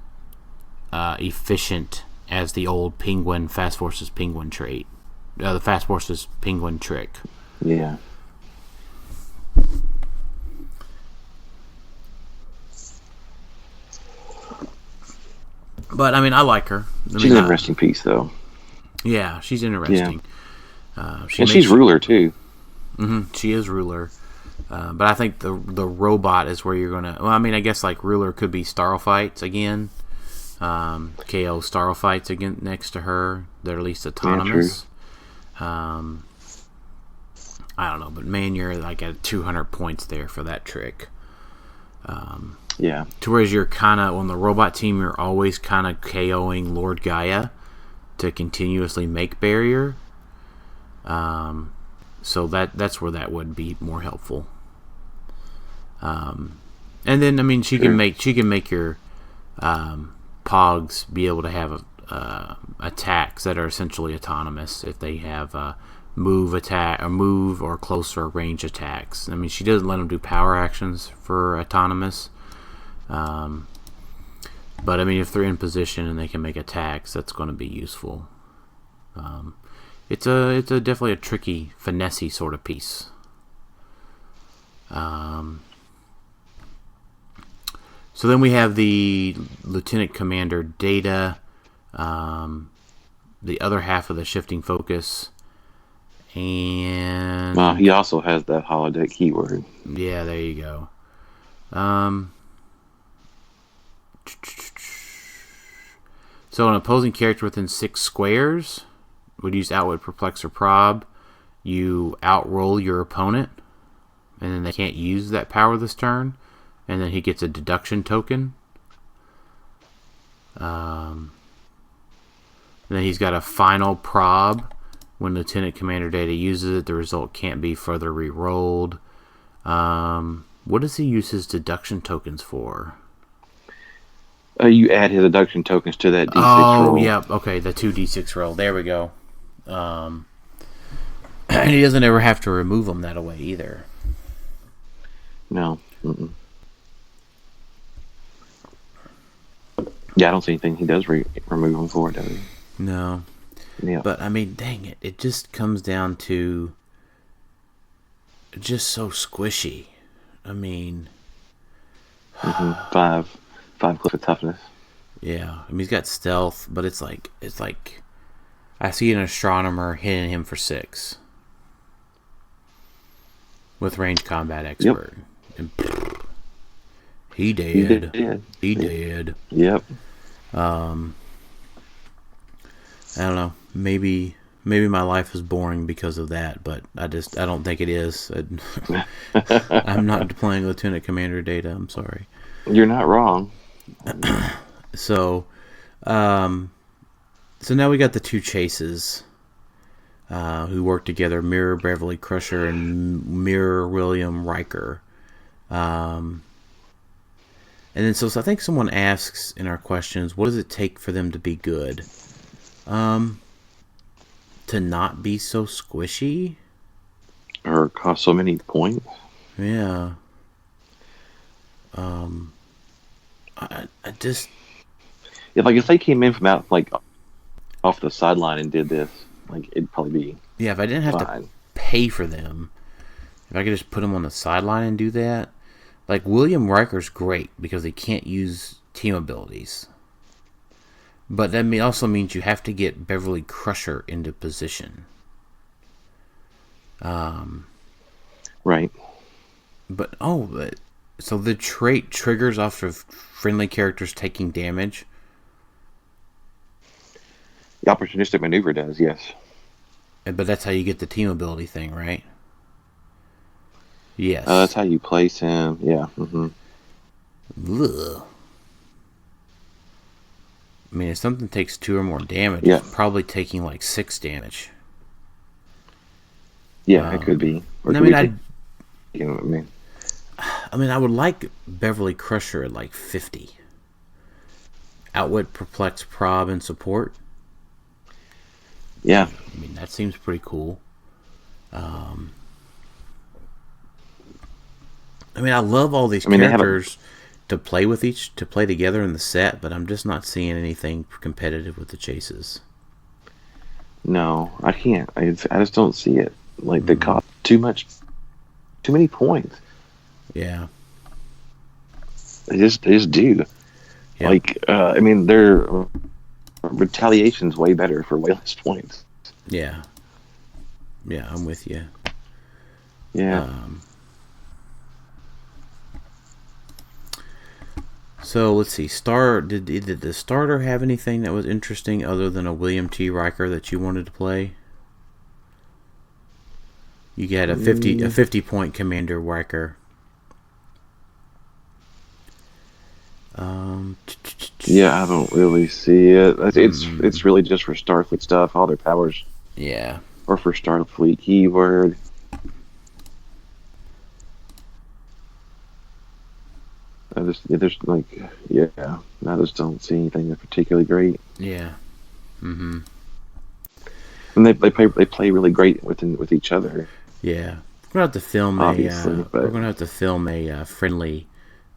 efficient as the old Penguin Fast Forces Penguin trait, the Fast Forces Penguin trick. Yeah. But I mean, I like her. She's an interesting piece, though. Yeah, she's interesting. Yeah. She's ruler too. She is ruler. But I think the robot is where you're gonna. Well, I mean, I guess like ruler could be Starfights again. KO Starfights again next to her. They're at least autonomous. Yeah, I don't know, but man, you're like at 200 points there for that trick. Yeah. To whereas you're kind of on the robot team, you're always kind of KOing Lord Gaia to continuously make barrier. So that's where that would be more helpful. And then I mean she can make your Pogs be able to have attacks that are essentially autonomous if they have move or closer range attacks. I mean she doesn't let them do power actions for autonomous. But I mean if they're in position and they can make attacks, that's going to be useful. It's definitely a tricky, finessey sort of piece. So then we have the Lieutenant Commander Data, the other half of the shifting focus, and he also has that holodeck keyword. Yeah, there you go. So an opposing character within 6 squares would use Outwit, Perplex, or Prob. You outroll your opponent, and then they can't use that power this turn, and then he gets a deduction token. And then he's got a final Prob. When Lieutenant Commander Data uses it, the result can't be further re-rolled. What does he use his deduction tokens for? You add his deduction tokens to that D6 roll. Oh, yeah. Okay, the 2d6 roll. There we go. And he doesn't ever have to remove them that way either. No. Mm-mm. Yeah, I don't see anything he does remove them for, does he? No. Yeah. But, I mean, dang it. It just comes down to just so squishy. I mean... Five cliff of toughness. Yeah. I mean, he's got stealth, but it's like... I see an astronomer hitting him for 6. With range combat expert. Yep. And, he dead. He dead. Yep. I don't know. Maybe my life is boring because of that, but I don't think it is. I'm not deploying Lieutenant Commander Data. I'm sorry. You're not wrong. So now we got the 2 chases who work together: Mirror Beverly Crusher and Mirror William Riker. And then so I think someone asks in our questions, what does it take for them to be good? To not be so squishy, or cost so many points. Yeah. I just if they came in from out off the sideline and did this, it'd probably be if I didn't have fine. To pay for them, if I could just put them on the sideline and do that, William Riker's great because he can't use team abilities. But that also means you have to get Beverly Crusher into position. Right. But so the trait triggers off of friendly characters taking damage. The opportunistic maneuver does, yes. But that's how you get the team ability thing, right? Yes. That's how you place him. Yeah. Mm-hmm. Ugh. I mean, if something takes 2 or more damage, Yeah. it's probably taking like 6 damage. Yeah, it could be. Or I could mean, you know what I mean? I would like Beverly Crusher at like 50. Outwit, Perplex, Prob, and Support. Yeah. I mean, that seems pretty cool. I mean, I love all these characters to play together in the set, but I'm just not seeing anything competitive with the chases. No, I can't. I just don't see it. Like, they cost too many points. Yeah. They just do. Yep. Like, I mean, their retaliation's way better for way less points. Yeah. Yeah, I'm with you. Yeah. So let's see. Did the starter have anything that was interesting other than a William T. Riker that you wanted to play? You get a 50 point Commander Riker. Yeah, I don't really see it. It's really just for Starfleet stuff. All their powers. Yeah. Or for Starfleet keyword. I just see anything that's particularly great. Yeah. Mm-hmm. And they play really great with each other. Yeah. We're gonna have to film a friendly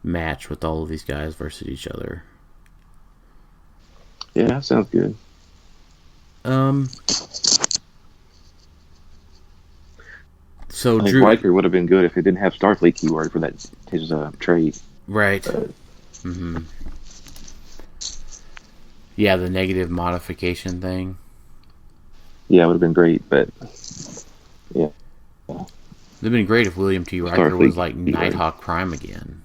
match with all of these guys versus each other. Yeah, that sounds good. So Drew Riker would have been good if it didn't have Starfleet keyword for that his trade. Right. Mm-hmm. Yeah, the negative modification thing. Yeah, it would have been great, but yeah. It'd have been great if William T. Riker was like Nighthawk Prime again.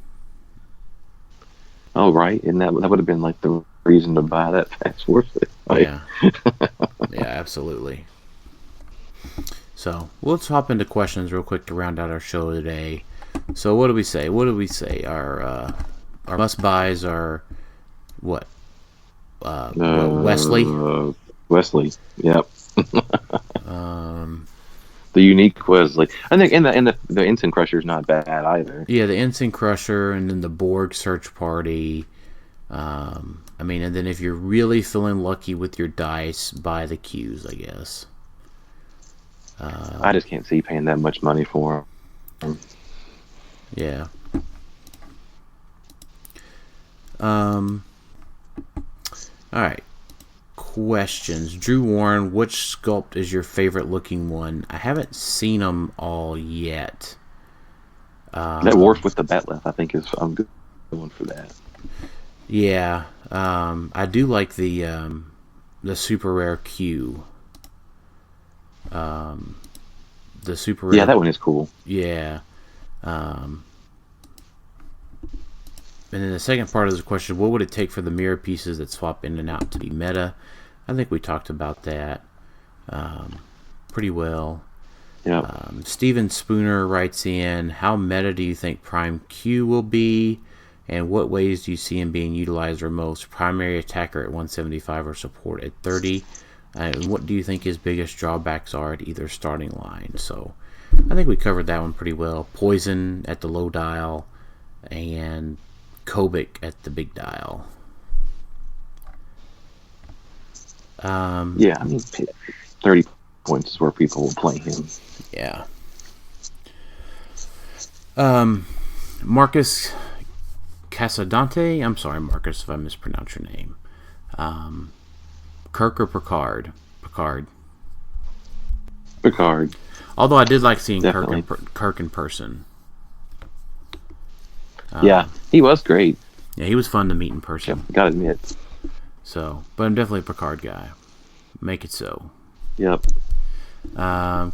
Oh, right. And that would have been like the reason to buy that Fast Forward. Yeah. Yeah, absolutely. So, let's hop into questions real quick to round out our show today. So, what do we say? Our must-buys are what? Wesley? Wesley, yep. The unique Wesley. I think, and the Ensign Crusher is not bad either. Yeah, the Ensign Crusher, and then the Borg Search Party. I mean, and then if you're really feeling lucky with your dice, buy the Qs, I guess. I just can't see paying that much money for them. Yeah. All right. Questions. Drew Warren, which sculpt is your favorite looking one? I haven't seen them all yet. That Worf with the Batleth, I think, I'm good one for that. Yeah. I do like the super rare Q. The super rare. Yeah, that one is cool. Yeah. And then the second part of the question, what would it take for the mirror pieces that swap in and out to be meta? I think we talked about that pretty well. Yeah. Steven Spooner writes in, how meta do you think Prime Q will be? And what ways do you see him being utilized or most? Primary attacker at 175 or support at 30? And what do you think his biggest drawbacks are at either starting line? So I think we covered that one pretty well. Poison at the low dial and Kobik at the big dial. Yeah, I mean, 30 points is where people will play him. Yeah. Marcus Casadante. I'm sorry, Marcus, if I mispronounce your name. Kirk or Picard? Picard. Although I did like seeing Definitely. Kirk in person. Yeah, he was great. Yeah, he was fun to meet in person. Gotta admit. So, but I'm definitely a Picard guy. Make it so. Yep.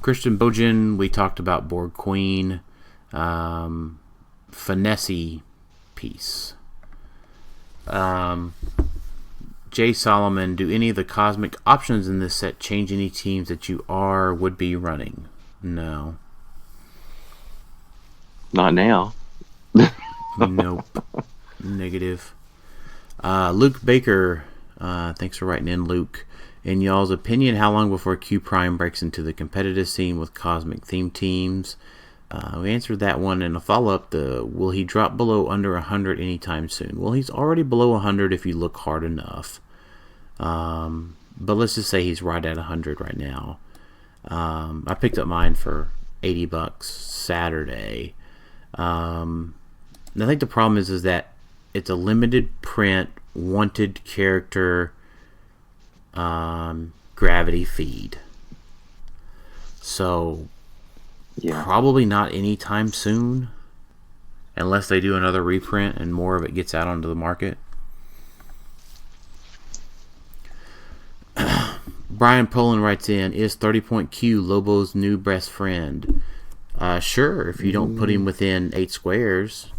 Christian Bojan, we talked about Borg Queen. Finesse piece. Jay Solomon, do any of the cosmic options in this set change any teams that you would be running? No. Not now. Nope. Negative. Luke Baker, thanks for writing in, Luke. In y'all's opinion, how long before Q Prime breaks into the competitive scene with cosmic theme teams? We answered that one in a follow-up. Will he drop below under 100 anytime soon? Well, he's already below 100 if you look hard enough. But let's just say he's right at 100 right now. I picked up mine for $80 Saturday. I think the problem is that it's a limited print, wanted character, gravity feed. So, probably not anytime soon, unless they do another reprint and more of it gets out onto the market. Brian Poland writes in, is 30-point Q Lobo's new best friend? Sure, if you don't put him within 8 squares.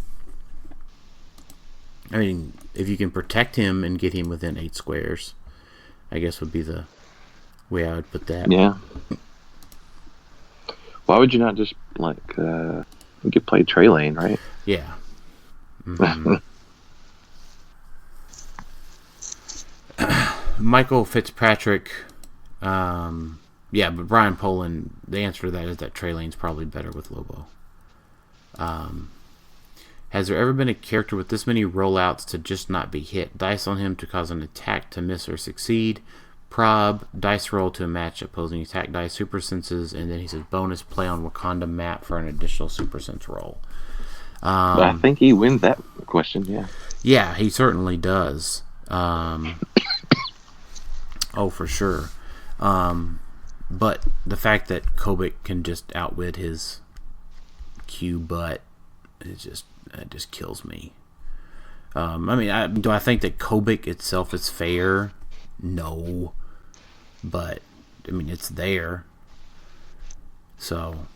I mean, if you can protect him and get him within 8 squares, I guess would be the way I would put that. Yeah. Why would you not just, you could play Trey Lane, right? Yeah. Mm-hmm. Michael Fitzpatrick, but Brian Poland, the answer to that is that Trey Lane's probably better with Lobo. Has there ever been a character with this many rollouts to just not be hit? Dice on him to cause an attack to miss or succeed. Prob, dice roll to match opposing attack dice, super senses, and then he says bonus play on Wakanda map for an additional super sense roll. I think he wins that question, yeah. Yeah, he certainly does. Oh, for sure. But the fact that Kobik can just outwit his Q butt, it just kills me. Do I think that Kobik itself is fair? No. But, it's there. So,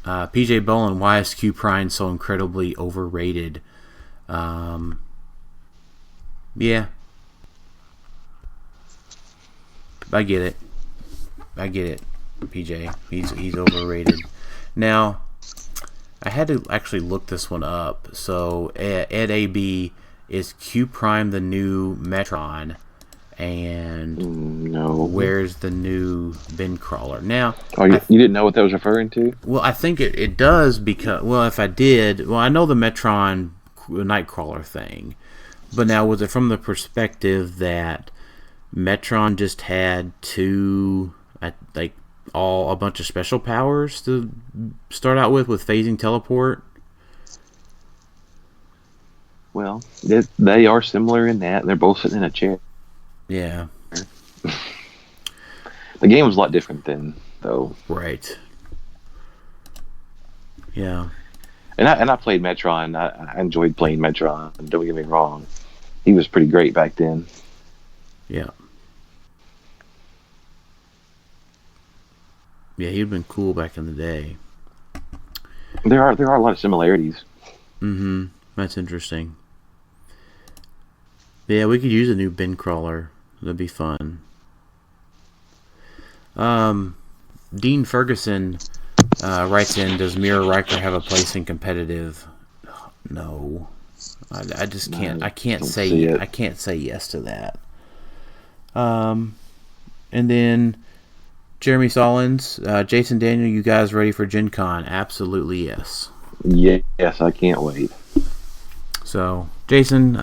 PJ Bolin, why is Q Prime so incredibly overrated? Yeah. I get it, PJ. He's overrated. Now, I had to actually look this one up. So, Ed AB, is Q Prime the new Metron? And no. Where's the new bin crawler? Now, you didn't know what that was referring to? Well, I think it does because, if I did, I know the Metron Nightcrawler thing, but now was it from the perspective that Metron just had a bunch of special powers to start out with phasing teleport? Well, they are similar in that they're both sitting in a chair. Yeah. The game was a lot different then, though. Right. Yeah. And I played Metron. I enjoyed playing Metron. Don't get me wrong. He was pretty great back then. Yeah. Yeah, he'd been cool back in the day. There are a lot of similarities. Mm-hmm. That's interesting. Yeah, we could use a new bin crawler. That'd be fun. Dean Ferguson writes in, does Mira Riker have a place in competitive? No. I just can't. I can't say yes to that. And then Jeremy Solins, Jason Daniel, you guys ready for Gen Con? Absolutely yes. Yes, I can't wait. So, Jason,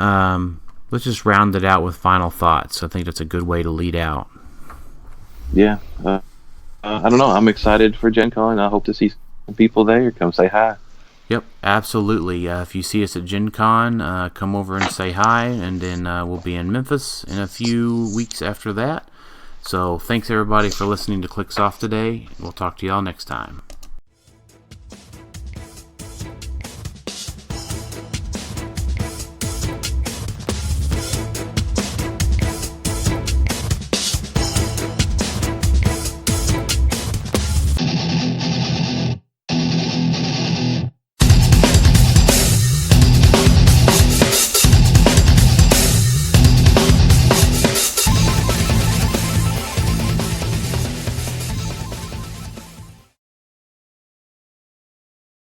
let's just round it out with final thoughts. I think that's a good way to lead out. Yeah. I don't know. I'm excited for Gen Con. I hope to see some people there. Come say hi. Yep, absolutely. If you see us at Gen Con, come over and say hi, and then we'll be in Memphis in a few weeks after that. So thanks, everybody, for listening to Clicks Off today. We'll talk to y'all next time.